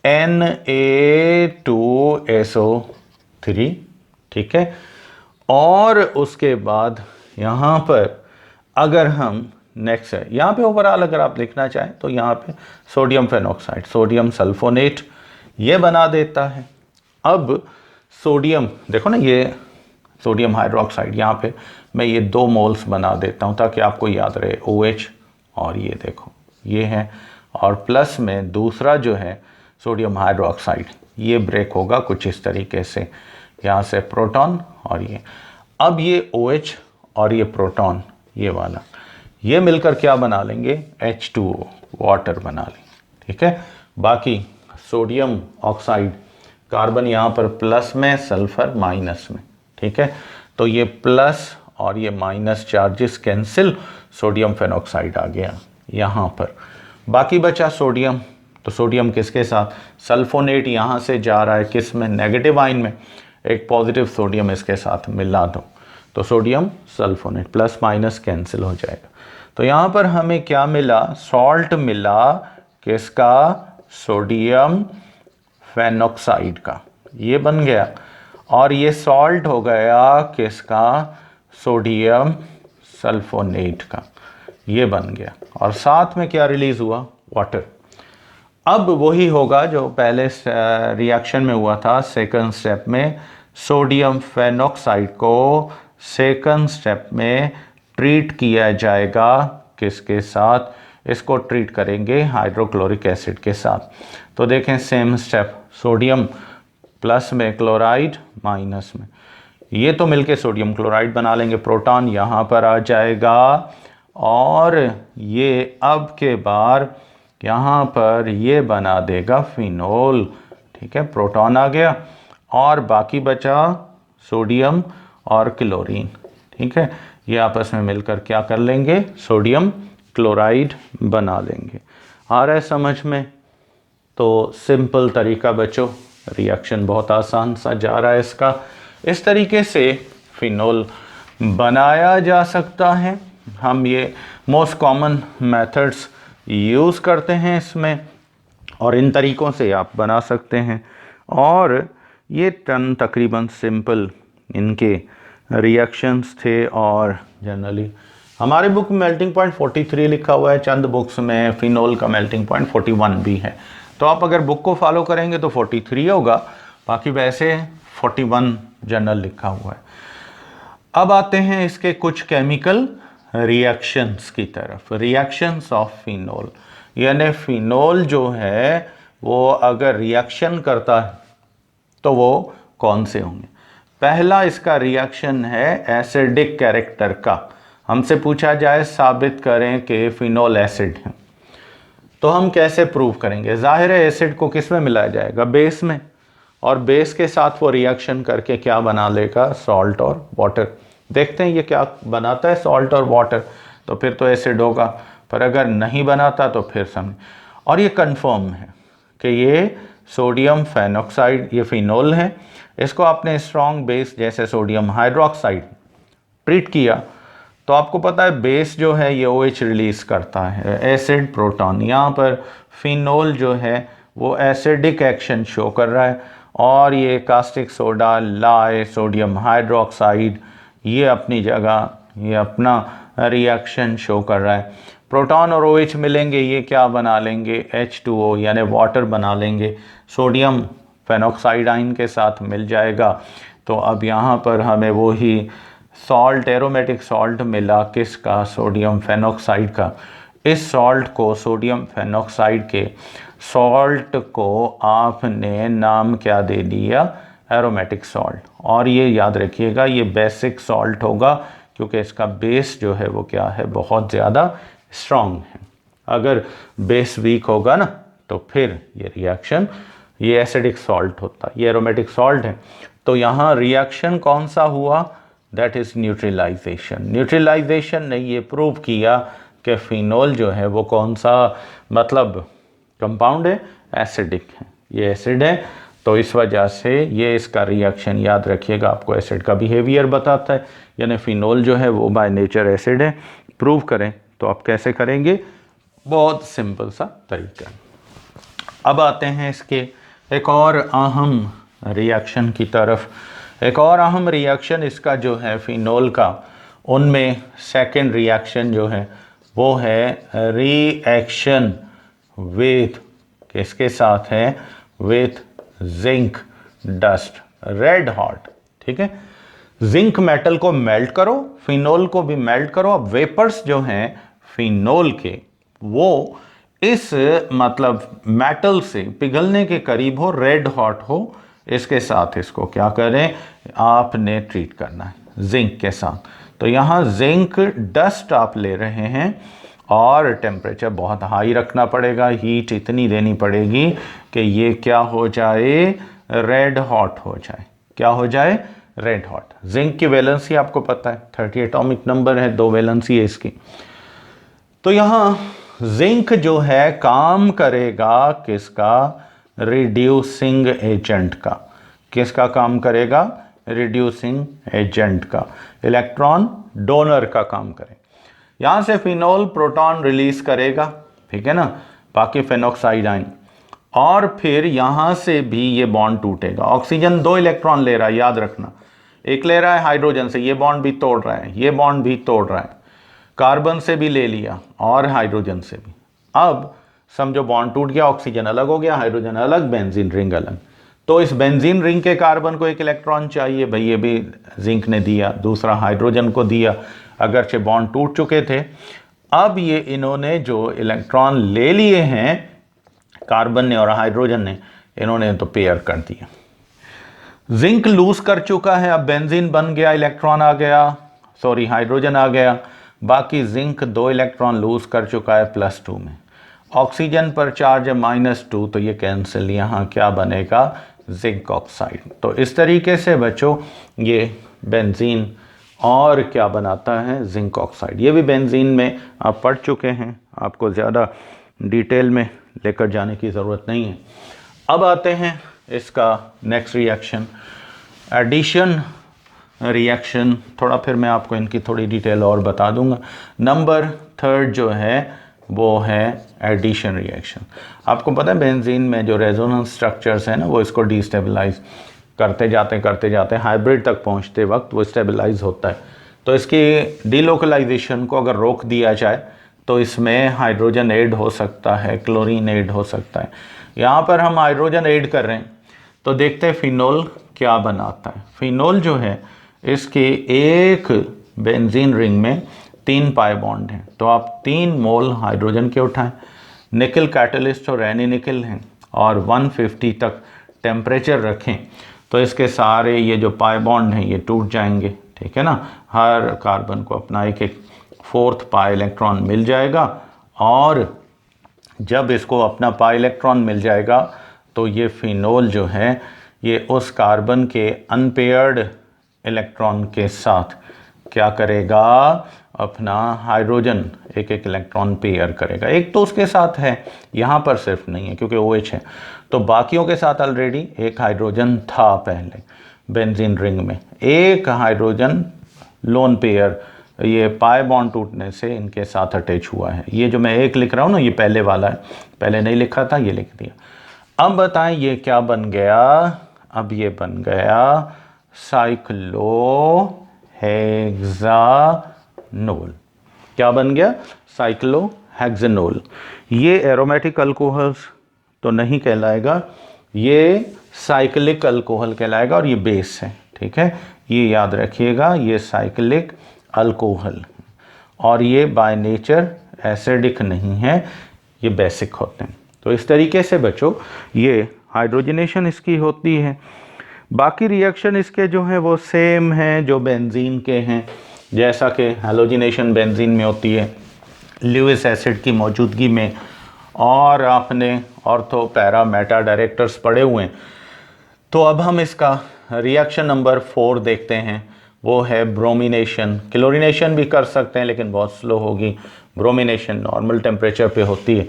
Na2SO3, ठीक है। और उसके बाद यहाँ पर अगर हम नेक्स्ट है, यहाँ पे ओवरऑल अगर आप लिखना चाहें तो यहाँ पे सोडियम फेनॉक्साइड, सोडियम सल्फोनेट ये बना देता है। अब सोडियम देखो ना, ये सोडियम हाइड्रोक्साइड, यहाँ पे मैं ये 2 मोल्स बना देता हूँ ताकि आपको याद रहे, OH और ये देखो ये है, और प्लस में दूसरा जो है सोडियम हाइड्रोक्साइड, ये ब्रेक होगा कुछ इस तरीके से, यहाँ से प्रोटॉन और ये, अब ये OH और ये प्रोटॉन ये वाला, ये मिलकर क्या बना लेंगे, H2O, वाटर बना लेंगे, ठीक है। बाकी सोडियम ऑक्साइड, कार्बन यहाँ पर प्लस में, सल्फर माइनस में, ठीक है, तो ये प्लस और ये minus charges cancel, sodium phenoxide आ गया यहाँ पर। बाकी बचा सोडियम, तो सोडियम किसके साथ, सल्फोनेट यहाँ से जा रहा है किस में, नेगेटिव आइन में, एक पॉजिटिव सोडियम इसके साथ मिला दो, तो sodium sulfonate, plus minus cancel हो जाएगा। तो यहाँ पर हमें क्या मिला, सॉल्ट मिला किसका, सोडियम फेनॉक्साइड का, ये बन गया, और ये सॉल्ट हो गया किसका, सोडियम सल्फोनेट का, ये बन गया, और साथ में क्या रिलीज हुआ, वाटर। अब वही होगा जो पहले रिएक्शन में हुआ था। सेकंड स्टेप में सोडियम फेनॉक्साइड को सेकंड स्टेप में ट्रीट किया जाएगा। किसके साथ? इसको ट्रीट करेंगे हाइड्रोक्लोरिक एसिड के साथ। तो देखें सेम स्टेप, सोडियम प्लस में क्लोराइड माइनस में, ये तो मिलके सोडियम क्लोराइड बना लेंगे। प्रोटॉन यहाँ पर आ जाएगा और ये अब के बार यहाँ पर ये बना देगा फिनोल। ठीक है, प्रोटॉन आ गया और बाकी बचा सोडियम और क्लोरीन। ठीक है, ये आपस में मिलकर क्या कर लेंगे? सोडियम क्लोराइड बना लेंगे। आ रहा है समझ में? तो सिंपल तरीका बच्चों, रिएक्शन बहुत आसान सा जा रहा है इसका। इस तरीके से फिनोल बनाया जा सकता है। हम ये मोस्ट कॉमन मेथड्स यूज़ करते हैं इसमें, और इन तरीक़ों से आप बना सकते हैं। और ये तकरीबन सिंपल इनके रिएक्शंस थे। और जनरली हमारे बुक में मेल्टिंग पॉइंट 43 लिखा हुआ है, चंद बुक्स में फिनोल का मेल्टिंग पॉइंट 41 भी है। तो आप अगर बुक को फॉलो करेंगे तो 43 होगा, बाकी वैसे 41 जनरल लिखा हुआ है। अब आते हैं इसके कुछ केमिकल रिएक्शंस की तरफ। रिएक्शंस ऑफ फिनोल, यानी फिनोल जो है वो अगर रिएक्शन करता है तो वो कौन से होंगे? पहला इसका रिएक्शन है एसिडिक कैरेक्टर का। हमसे पूछा जाए साबित करें कि फिनोल एसिड है, तो हम कैसे प्रूव करेंगे? जाहिर है एसिड को किस में मिलाया जाएगा? बेस में, और बेस के साथ वो रिएक्शन करके क्या बना लेगा? सॉल्ट और वाटर। देखते हैं ये क्या बनाता है, सॉल्ट और वाटर, तो फिर तो एसिड होगा। पर अगर नहीं बनाता तो फिर समझ। और ये कंफर्म है कि ये सोडियम फेनॉक्साइड, ये फिनोल है। इसको आपने स्ट्रॉन्ग बेस जैसे सोडियम हाइड्रोक्साइड ट्रीट किया तो आपको पता है बेस जो है ये OH रिलीज़ करता है, एसिड प्रोटॉन। यहाँ पर फिनोल जो है वो एसिडिक एक्शन शो कर रहा है, और ये कास्टिक सोडा, लाए, सोडियम हाइड्रोक्साइड, ये अपनी जगह ये अपना रिएक्शन शो कर रहा है। प्रोटॉन और OH मिलेंगे, ये क्या बना लेंगे? H2O यानी वाटर बना लेंगे। सोडियम फेनॉक्साइड आयन के साथ मिल जाएगा। तो अब यहाँ पर हमें वो ही सॉल्ट, एरोमेटिक सॉल्ट मिला, किसका? सोडियम फेनॉक्साइड का। इस सॉल्ट को, सोडियम फेनॉक्साइड के सॉल्ट को आपने नाम क्या दे दिया? Aromatic salt. और ये याद रखिएगा ये बेसिक सॉल्ट होगा, क्योंकि इसका बेस जो है वो क्या है? बहुत ज़्यादा स्ट्रॉन्ग है। अगर बेस वीक होगा ना तो फिर ये रिएक्शन, ये एसिडिक सॉल्ट होता है, ये एरोमेटिक सॉल्ट है। तो यहाँ रिएक्शन कौन सा हुआ? That is neutralisation. न्यूट्रलाइजेशन ने ये प्रूव किया कि फिनोल जो है वो कौन सा मतलब कंपाउंड है? एसिडिक है, ये एसिड है। तो इस वजह से ये इसका रिएक्शन याद रखिएगा, आपको एसिड का बिहेवियर बताता है। यानी फिनोल जो है वो बाय नेचर एसिड है। प्रूव करें तो आप कैसे करेंगे? बहुत सिंपल सा तरीका। अब आते हैं इसके एक और अहम रिएक्शन की तरफ। एक और अहम रिएक्शन इसका जो है फिनोल का, उनमें सेकेंड रिएक्शन जो है वो है रिएक्शन विथ, किसके साथ है? With zinc dust, red hot. ठीक है, जिंक मेटल को मेल्ट करो, फिनोल को भी मेल्ट करो। अब वेपर्स जो हैं फिनोल के वो इस मतलब मेटल से पिघलने के करीब हो, रेड हॉट हो, इसके साथ इसको क्या करें? आपने ट्रीट करना है जिंक के साथ। तो यहाँ जिंक डस्ट आप ले रहे हैं और टेम्परेचर बहुत हाई रखना पड़ेगा, हीट इतनी देनी पड़ेगी कि ये क्या हो जाए? रेड हॉट हो जाए। क्या हो जाए? Red hot. जिंक की वैलेंसी आपको पता है 30 एटॉमिक नंबर है, 2 वैलेंसी है इसकी। तो यहाँ जिंक जो है काम करेगा किसका? रिड्यूसिंग एजेंट का। किसका काम करेगा? रिड्यूसिंग एजेंट का, इलेक्ट्रॉन डोनर का काम करेगा। यहाँ से फिनोल प्रोटॉन रिलीज करेगा, ठीक है ना, बाकी फेनॉक्साइड आयन, और फिर यहाँ से भी ये बॉन्ड टूटेगा। ऑक्सीजन 2 इलेक्ट्रॉन ले रहा है, याद रखना, एक ले रहा है हाइड्रोजन से, ये बॉन्ड भी तोड़ रहा है, ये बॉन्ड भी तोड़ रहा है, कार्बन से भी ले लिया और हाइड्रोजन से भी। अब समझो बॉन्ड टूट गया, ऑक्सीजन अलग हो गया, हाइड्रोजन अलग, बेंजीन रिंग अलग। तो इस बेंजीन रिंग के कार्बन को एक इलेक्ट्रॉन चाहिए, भाई ये भी जिंक ने दिया, दूसरा हाइड्रोजन को दिया, अगरचे बॉन्ड टूट चुके थे। अब ये इन्होंने जो इलेक्ट्रॉन ले लिए हैं कार्बन ने और हाइड्रोजन ने, इन्होंने तो पेयर कर दिया। जिंक लूज कर चुका है, अब बेंजीन बन गया, इलेक्ट्रॉन आ गया, सॉरी हाइड्रोजन आ गया, बाकी जिंक 2 इलेक्ट्रॉन लूज कर चुका है +2 में। ऑक्सीजन पर चार्ज है -2, तो ये कैंसिल, यहाँ क्या बनेगा, जिंक ऑक्साइड। तो इस तरीके से बच्चों ये बेंजीन और क्या बनाता है, जिंक ऑक्साइड। ये भी बेंजीन में आप पढ़ चुके हैं, आपको ज़्यादा डिटेल में लेकर जाने की ज़रूरत नहीं है। अब आते हैं इसका नेक्स्ट रिएक्शन, एडिशन रिएक्शन। थोड़ा फिर मैं आपको इनकी थोड़ी डिटेल और बता दूंगा। नंबर 3 जो है वो है एडिशन रिएक्शन। आपको पता है बेंजीन में जो रेजोनेंस स्ट्रक्चर्स हैं ना, वो इसको डिस्टेबलाइज करते जाते हाइब्रिड तक पहुंचते वक्त वो स्टेबलाइज होता है। तो इसकी डिलोकलाइजेशन को अगर रोक दिया जाए तो इसमें हाइड्रोजन ऐड हो सकता है, क्लोरीन ऐड हो सकता है। यहाँ पर हम हाइड्रोजन ऐड कर रहे हैं, तो देखते हैं फिनोल क्या बनाता है। फिनोल जो है इसके एक बेंजीन रिंग में 3 पाई बॉन्ड हैं, तो आप 3 मोल हाइड्रोजन के उठाएं, निकल कैटलिस्ट और एनी निकल हैं, और 150 तक टेम्परेचर रखें, तो इसके सारे ये जो पाई बॉन्ड हैं ये टूट जाएंगे, ठीक है ना। हर कार्बन को अपना एक 4th पाई इलेक्ट्रॉन मिल जाएगा, और जब इसको अपना पाई इलेक्ट्रॉन मिल जाएगा तो ये फिनोल जो है ये उस कार्बन के अनपेयर्ड इलेक्ट्रॉन के साथ क्या करेगा, अपना हाइड्रोजन एक इलेक्ट्रॉन पेयर करेगा। एक तो उसके साथ है, यहाँ पर सिर्फ नहीं है क्योंकि OH है, तो बाकियों के साथ ऑलरेडी एक हाइड्रोजन था पहले बेंजीन रिंग में, एक हाइड्रोजन लोन पेयर ये पाई बॉन्ड टूटने से इनके साथ अटैच हुआ है। ये जो मैं एक लिख रहा हूँ ना, ये पहले वाला है, पहले नहीं लिखा था, ये लिख दिया। अब बताएं ये क्या बन गया, अब ये बन गया साइक्लोहेक्सानोल। क्या बन गया, साइक्लोहेक्सानोल। ये एरोमेटिक अल्कोहल्स तो नहीं कहलाएगा, ये साइक्लिक अल्कोहल कहलाएगा, और ये बेस है, ठीक है, ये याद रखिएगा, ये साइक्लिक अल्कोहल, और ये बाय नेचर एसिडिक नहीं है, ये बेसिक होते हैं। तो इस तरीके से बच्चों ये हाइड्रोजनेशन इसकी होती है। बाकी रिएक्शन इसके जो हैं वो सेम हैं जो बेंजीन के हैं, जैसा कि हैलोजिनेशन बेंजीन में होती है ल्यूइस एसिड की मौजूदगी में, और आपने ऑर्थो पैरा मेटा डायरेक्टर्स पढ़े हुए हैं। तो अब हम इसका रिएक्शन नंबर 4 देखते हैं, वो है ब्रोमिनेशन। क्लोरीनेशन भी कर सकते हैं लेकिन बहुत स्लो होगी, ब्रोमिनेशन नॉर्मल टेम्परेचर पे होती है।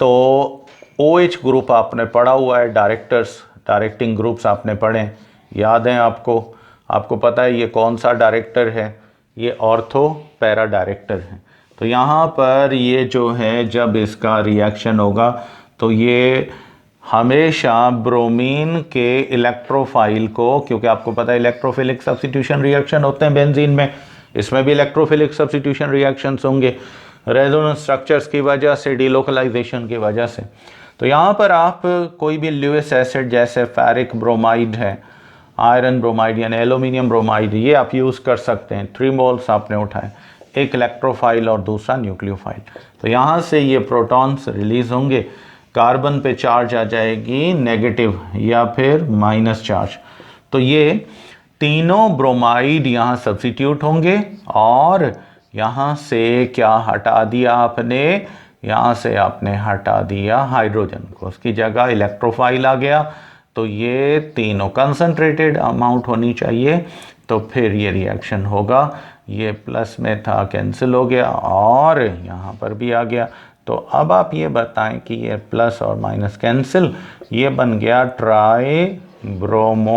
तो OH ग्रुप आपने पढ़ा हुआ है, डायरेक्टर्स डायरेक्टिंग ग्रुप्स आपने पढ़े, याद हैं आपको, आपको पता है ये कौन सा डायरेक्टर है, ये ऑर्थो पैरा डायरेक्टर है। तो यहाँ पर ये जो है जब इसका रिएक्शन होगा तो ये हमेशा ब्रोमीन के इलेक्ट्रोफाइल को, क्योंकि आपको पता है इलेक्ट्रोफिलिक सब्स्टिट्यूशन रिएक्शन होते हैं बेंजीन में, इसमें भी इलेक्ट्रोफिलिक सब्स्टिट्यूशन रिएक्शंस होंगे रेजोनेंस स्ट्रक्चर्स की वजह से, डिलोकलाइजेशन की वजह से। तो यहाँ पर आप कोई भी ल्यूइस एसिड जैसे फेरिक ब्रोमाइड है, आयरन ब्रोमाइड यानी एल्यूमिनियम ब्रोमाइड, ये आप यूज़ कर सकते हैं। 3 मोल्स आपने उठाए, एक इलेक्ट्रोफाइल और दूसरा न्यूक्लियोफाइल, तो यहाँ से ये प्रोटॉन्स रिलीज होंगे, कार्बन पे चार्ज आ जाएगी नेगेटिव या फिर माइनस चार्ज, तो ये तीनों ब्रोमाइड यहाँ सब्स्टिट्यूट होंगे, और यहाँ से क्या हटा दिया आपने, यहाँ से आपने हटा दिया हाइड्रोजन को, उसकी जगह इलेक्ट्रोफाइल आ गया। तो ये तीनों कंसंट्रेटेड अमाउंट होनी चाहिए, तो फिर ये रिएक्शन होगा, ये प्लस में था कैंसिल हो गया और यहाँ पर भी आ गया। तो अब आप ये बताएं कि ये प्लस और माइनस कैंसिल, ये बन गया ट्राई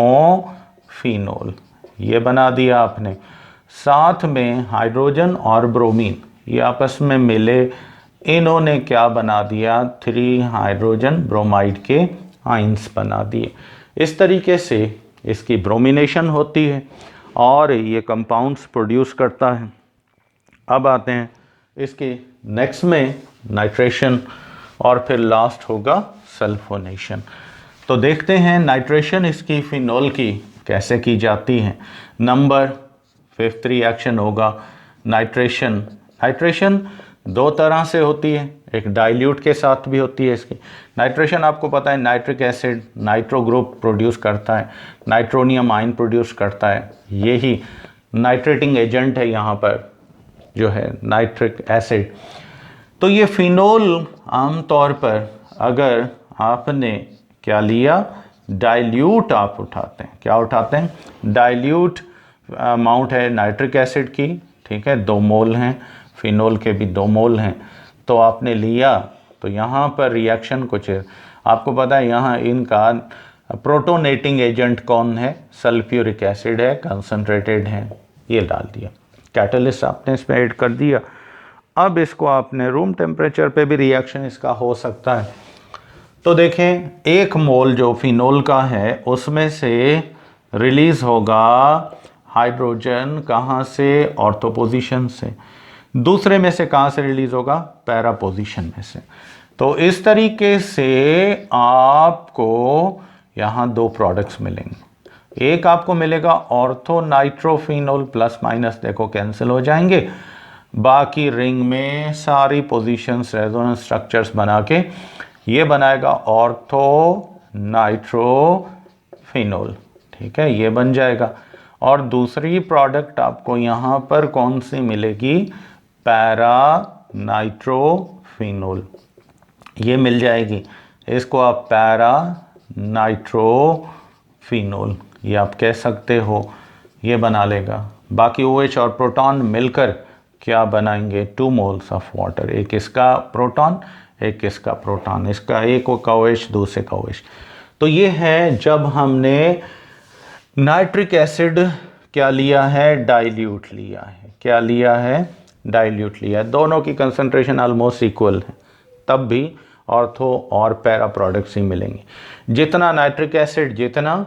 ब्रोमोफिनोल, ये बना दिया आपने। साथ में हाइड्रोजन और ब्रोमीन ये आपस में मिले, इन्होंने क्या बना दिया, 3 हाइड्रोजन ब्रोमाइड के आइंस बना दिए। इस तरीके से इसकी ब्रोमिनेशन होती है और ये कंपाउंड्स प्रोड्यूस करता है। अब आते हैं इसके नेक्स्ट में नाइट्रेशन और फिर लास्ट होगा सल्फोनेशन। तो देखते हैं नाइट्रेशन इसकी फिनोल की कैसे की जाती है। नंबर 5th रिएक्शन होगा नाइट्रेशन। नाइट्रेशन दो तरह से होती है, एक डाइल्यूट के साथ भी होती है इसकी। नाइट्रेशन आपको पता है nitric acid nitro group produce करता है, नाइट्रोनियम आयन प्रोड्यूस करता है, यही नाइट्रेटिंग एजेंट है यहाँ पर जो है नाइट्रिक एसिड। तो ये फिनोल आमतौर पर अगर आपने क्या लिया, डाइल्यूट आप उठाते हैं, क्या उठाते हैं, डाइल्यूट अमाउंट है नाइट्रिक एसिड की, ठीक है, 2 मोल हैं, फिनोल के भी 2 मोल हैं, तो आपने लिया। तो यहाँ पर रिएक्शन कुछ आपको पता है, यहाँ इनका प्रोटोनेटिंग एजेंट कौन है, सल्फ्यूरिक एसिड है, कंसनट्रेटेड है, ये डाल दिया, कैटलिस्ट आपने इसमें ऐड कर दिया। अब इसको आपने रूम टेम्परेचर पे भी रिएक्शन इसका हो सकता है। तो देखें 1 मोल जो फिनोल का है उसमें से रिलीज होगा हाइड्रोजन, कहाँ से, ऑर्थो पोजीशन से, दूसरे में से कहाँ से रिलीज होगा, पैरा पोजीशन में से। तो इस तरीके से आपको यहाँ 2 प्रोडक्ट्स मिलेंगे। एक आपको मिलेगा ऑर्थो नाइट्रोफिनोल, प्लस माइनस देखो कैंसिल हो जाएंगे, बाकी रिंग में सारी पोजीशंस रेजोनेंस स्ट्रक्चर्स बना के ये बनाएगा ऑर्थो नाइट्रोफिनोल, ठीक है, ये बन जाएगा। और दूसरी प्रोडक्ट आपको यहाँ पर कौन सी मिलेगी, पैरा नाइट्रोफिनोल, ये मिल जाएगी। इसको आप पैरा नाइट्रोफिनोल ये आप कह सकते हो, ये बना लेगा। बाकी OH और प्रोटॉन मिलकर क्या बनाएंगे, 2 मोल्स ऑफ वाटर, एक इसका प्रोटॉन एक इसका प्रोटॉन, इसका एक का OH दूसरे का OH। तो ये है जब हमने नाइट्रिक एसिड क्या लिया है, डाइल्यूट लिया है, क्या लिया है, डाइल्यूट लिया है, दोनों की कंसंट्रेशन ऑलमोस्ट इक्वल है, तब भी ऑर्थो और पैरा प्रोडक्ट्स ही मिलेंगे। जितना नाइट्रिक एसिड जितना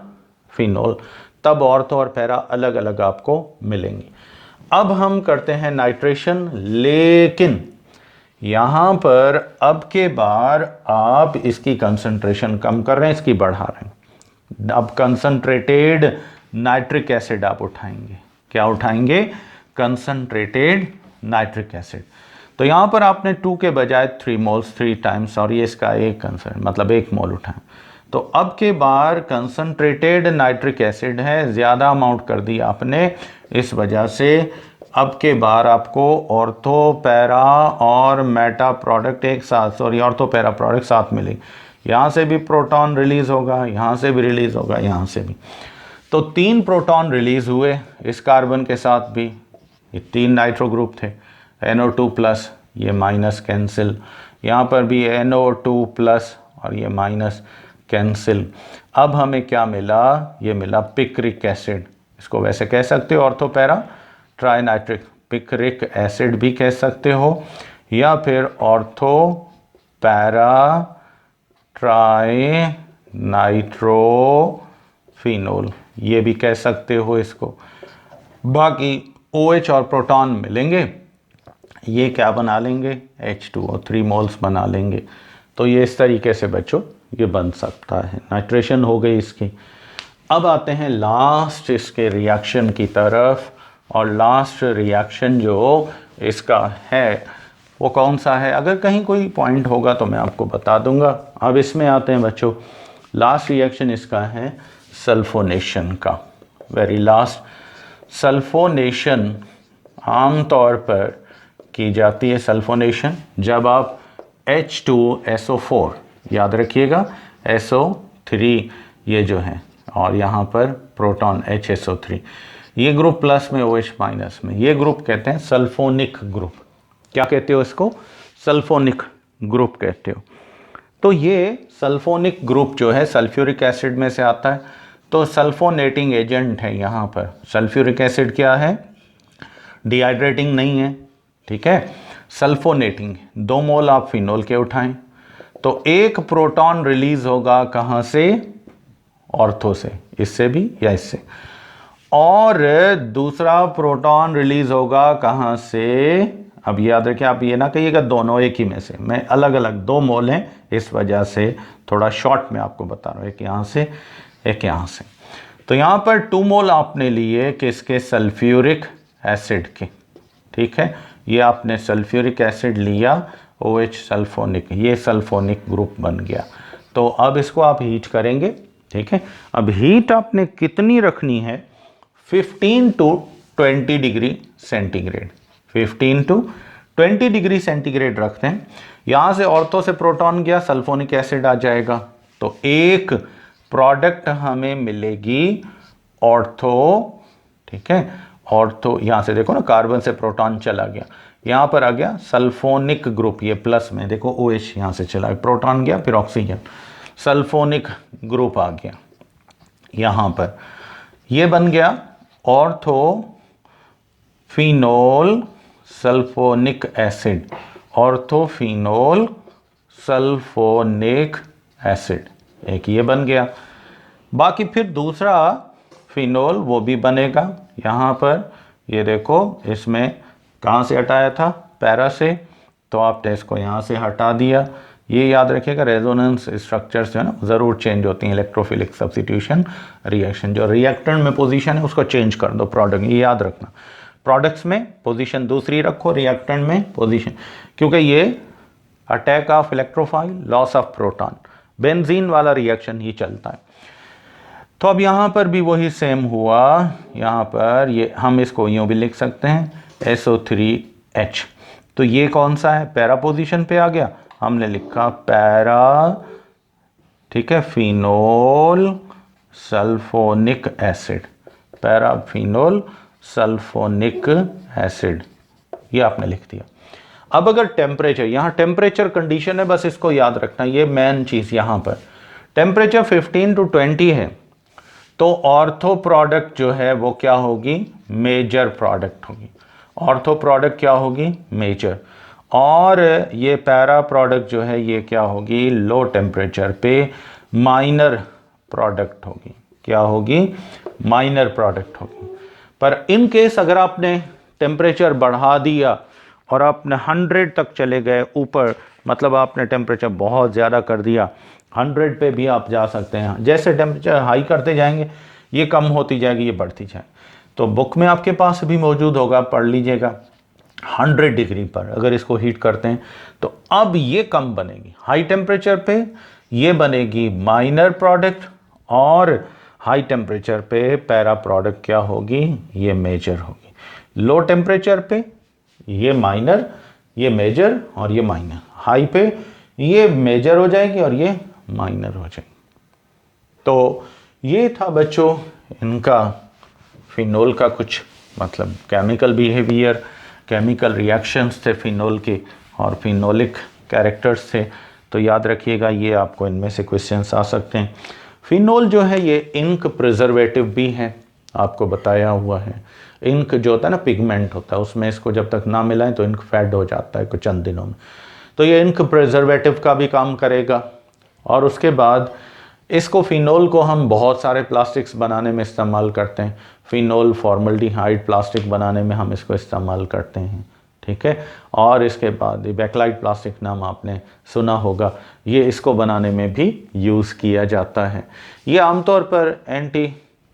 फिनोल, तब ऑर्थो और पैरा अलग अलग आपको मिलेंगे। अब हम करते हैं नाइट्रेशन, लेकिन यहाँ पर अब के बार आप इसकी कंसंट्रेशन कम कर रहे हैं, इसकी बढ़ा रहे हैं। अब कंसंट्रेटेड नाइट्रिक एसिड आप उठाएंगे, क्या उठाएंगे, कंसंट्रेटेड नाइट्रिक एसिड। तो यहाँ पर आपने 2 के बजाय 3 मोल्स 3 टाइम्स, और ये इसका एक मतलब 1 मोल उठाएं। तो अब के बार कंसंट्रेटेड नाइट्रिक एसिड है, ज़्यादा अमाउंट कर दी आपने, इस वजह से अब के बार आपको ऑर्थो पैरा और मेटा प्रोडक्ट एक साथ, सॉरी ऑर्थो पैरा प्रोडक्ट साथ मिलेंगे। यहाँ से भी प्रोटॉन रिलीज होगा, यहाँ से भी रिलीज होगा, यहाँ से भी। तो 3 प्रोटॉन रिलीज हुए इस कार्बन के साथ भी, ये 3 नाइट्रो ग्रुप थे, NO2 प्लस, ये माइनस कैंसिल, यहाँ पर भी NO2 प्लस और ये माइनस कैंसिल। अब हमें क्या मिला, ये मिला पिक्रिक एसिड, इसको वैसे कह सकते हो ऑर्थो पैरा ट्राइनाइट्रिक पिक्रिक एसिड भी कह सकते हो, या फिर ऑर्थो पैरा ट्राइनाइट्रोफिनोल ये भी कह सकते हो इसको। बाकी OH और प्रोटॉन मिलेंगे, ये क्या बना लेंगे, H2O 3 मोल्स बना लेंगे। तो ये इस तरीके से बच्चों ये बन सकता है। नाइट्रेशन हो गई इसकी। अब आते हैं लास्ट इसके रिएक्शन की तरफ, और लास्ट रिएक्शन जो इसका है वो कौन सा है, अगर कहीं कोई पॉइंट होगा तो मैं आपको बता दूंगा। अब इसमें आते हैं बच्चों, लास्ट रिएक्शन इसका है सल्फोनेशन का, वेरी लास्ट। सल्फोनेशन आमतौर पर की जाती है, सल्फोनेशन जब आप H2SO4 याद रखिएगा, SO3 ये जो है, और यहाँ पर प्रोटॉन HSO3, ये ग्रुप प्लस में OH माइनस में, ये ग्रुप कहते हैं सल्फोनिक ग्रुप। क्या कहते हो इसको, सल्फोनिक ग्रुप कहते हो। तो ये सल्फोनिक ग्रुप जो है सल्फ्यूरिक एसिड में से आता है, तो सल्फोनेटिंग एजेंट है यहाँ पर। सल्फ्यूरिक एसिड क्या है, डिहाइड्रेटिंग नहीं है, ठीक है, सल्फोनेटिंग। 2 मोल आप फिनोल के उठाएं तो 1 प्रोटॉन रिलीज होगा कहाँ से, ऑर्थो से, इससे भी या इससे, और दूसरा प्रोटॉन रिलीज होगा कहाँ से, अब याद रखिए, आप ये ना कहिएगा दोनों एक ही में से, मैं अलग अलग 2 मोल हैं, इस वजह से थोड़ा शॉर्ट में आपको बता रहा हूँ, एक यहाँ से एक यहाँ से। तो यहाँ पर 2 मोल आपने लिए किसके, सल्फ्यूरिक एसिड के, ठीक है। ये आपने सल्फ्यूरिक एसिड लिया, OH सल्फोनिक, ये सल्फोनिक ग्रुप बन गया। तो अब इसको आप हीट करेंगे, ठीक है। अब हीट आपने कितनी रखनी है, 15 to 20 degree centigrade, 15 to 20 degree centigrade रखते हैं। यहाँ से ऑर्थो से प्रोटॉन गया, सल्फोनिक एसिड आ जाएगा, तो एक प्रोडक्ट हमें मिलेगी ऑर्थो, ठीक है। ऑर्थो यहाँ से देखो ना, कार्बन से प्रोटॉन चला गया, यहाँ पर आ गया सल्फोनिक ग्रुप, ये प्लस में देखो OH यहाँ से चला, प्रोटॉन गया फिर ऑक्सीजन, सल्फोनिक ग्रुप आ गया यहाँ पर, ये बन गया ortho phenol sulphonic acid, orthophenol sulphonic acid, एक ये बन गया। बाकी फिर दूसरा फिनोल वो भी बनेगा यहाँ पर, ये देखो इसमें कहाँ से हटाया था, पैरा से, तो आपने इसको यहाँ से हटा दिया। ये याद रखिएगा, रेजोनेंस स्ट्रक्चर्स जो है ना ज़रूर चेंज होती हैं, इलेक्ट्रोफिलिक सब्स्टिट्यूशन रिएक्शन, जो रिएक्टेंट में पोजीशन है उसको चेंज कर दो प्रोडक्ट, ये याद रखना, प्रोडक्ट्स में पोजीशन दूसरी रखो, रिएक्टेंट में पोजीशन, क्योंकि ये attack of electrophile, loss of proton, benzene वाला रिएक्शन ही चलता है। तो अब यहाँ पर भी वही सेम हुआ, यहाँ पर ये हम इसको यूँ भी लिख सकते हैं SO3H, तो ये कौन सा है, पैरा पोजीशन पे आ गया, हमने लिखा पैरा, ठीक है, phenol sulphonic acid, paraphenol sulphonic acid, ये आपने लिख दिया। अब अगर टेम्परेचर, यहाँ टेम्परेचर कंडीशन है, बस इसको याद रखना, ये मेन चीज़ यहाँ पर टेम्परेचर 15 to 20 है, तो ऑर्थो प्रोडक्ट जो है वो क्या होगी, मेजर प्रोडक्ट होगी, ऑर्थो प्रोडक्ट क्या होगी, मेजर, और ये पैरा प्रोडक्ट जो है ये क्या होगी, लो टेम्परेचर पे माइनर प्रोडक्ट होगी, क्या होगी, माइनर प्रोडक्ट होगी। पर इन केस अगर आपने टेम्परेचर बढ़ा दिया और आपने 100 तक चले गए ऊपर, मतलब आपने टेम्परेचर बहुत ज़्यादा कर दिया, 100 पे भी आप जा सकते हैं, जैसे टेम्परेचर हाई करते जाएंगे ये कम होती जाएगी, ये बढ़ती जाएगी। तो बुक में आपके पास भी मौजूद होगा, पढ़ लीजिएगा, 100 डिग्री पर अगर इसको हीट करते हैं तो अब ये कम बनेगी, हाई टेम्परेचर पे ये बनेगी माइनर प्रोडक्ट, और हाई टेम्परेचर पे पैरा प्रोडक्ट क्या होगी, ये मेजर होगी। लो टेम्परेचर पे ये माइनर, ये मेजर और ये माइनर, हाई पे ये मेजर हो जाएगी और ये माइनर हो जाएगी। तो ये था बच्चों इनका फिनोल का कुछ मतलब केमिकल बिहेवियर, केमिकल रिएक्शंस थे फिनोल के और फिनोलिक कैरेक्टर्स थे। तो याद रखिएगा ये आपको इनमें से क्वेश्चंस आ सकते हैं। फिनोल जो है ये इंक प्रिजर्वेटिव भी है, आपको बताया हुआ है। इंक जो होता है ना पिगमेंट होता है, उसमें इसको जब तक ना मिलाएं तो इंक फेड हो जाता है कुछ चंद दिनों में, तो ये इंक प्रिजर्वेटिव का भी काम करेगा। और उसके बाद इसको फिनोल को हम बहुत सारे प्लास्टिक्स बनाने में इस्तेमाल करते हैं। फिनोल फॉर्मल्डिहाइड प्लास्टिक बनाने में हम इसको इस्तेमाल करते हैं, ठीक है। और इसके बाद बैकलाइट प्लास्टिक नाम आपने सुना होगा, ये इसको बनाने में भी यूज़ किया जाता है। ये आमतौर पर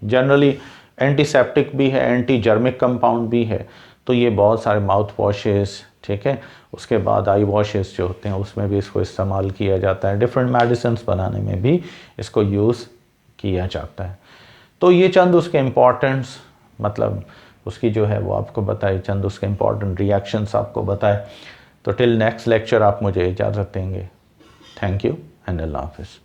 जनरली एंटीसेप्टिक भी है, एंटी जर्मिक कंपाउंड भी है। तो ये बहुत सारे माउथ वॉशेस, ठीक है, उसके बाद आई वॉशेस जो होते हैं उसमें भी इसको इस्तेमाल किया जाता है। डिफरेंट मेडिसिन्स बनाने में भी इसको यूज़ किया जाता है। तो ये चंद उसके इम्पॉर्टेंट्स मतलब उसकी जो है वो आपको बताए, चंद उसके इम्पॉर्टेंट रिएक्शंस आपको बताए। तो टिल नेक्स्ट लेक्चर आप मुझे इजाज़त देंगे। थैंक यू एंड अल्लाह हाफिज़।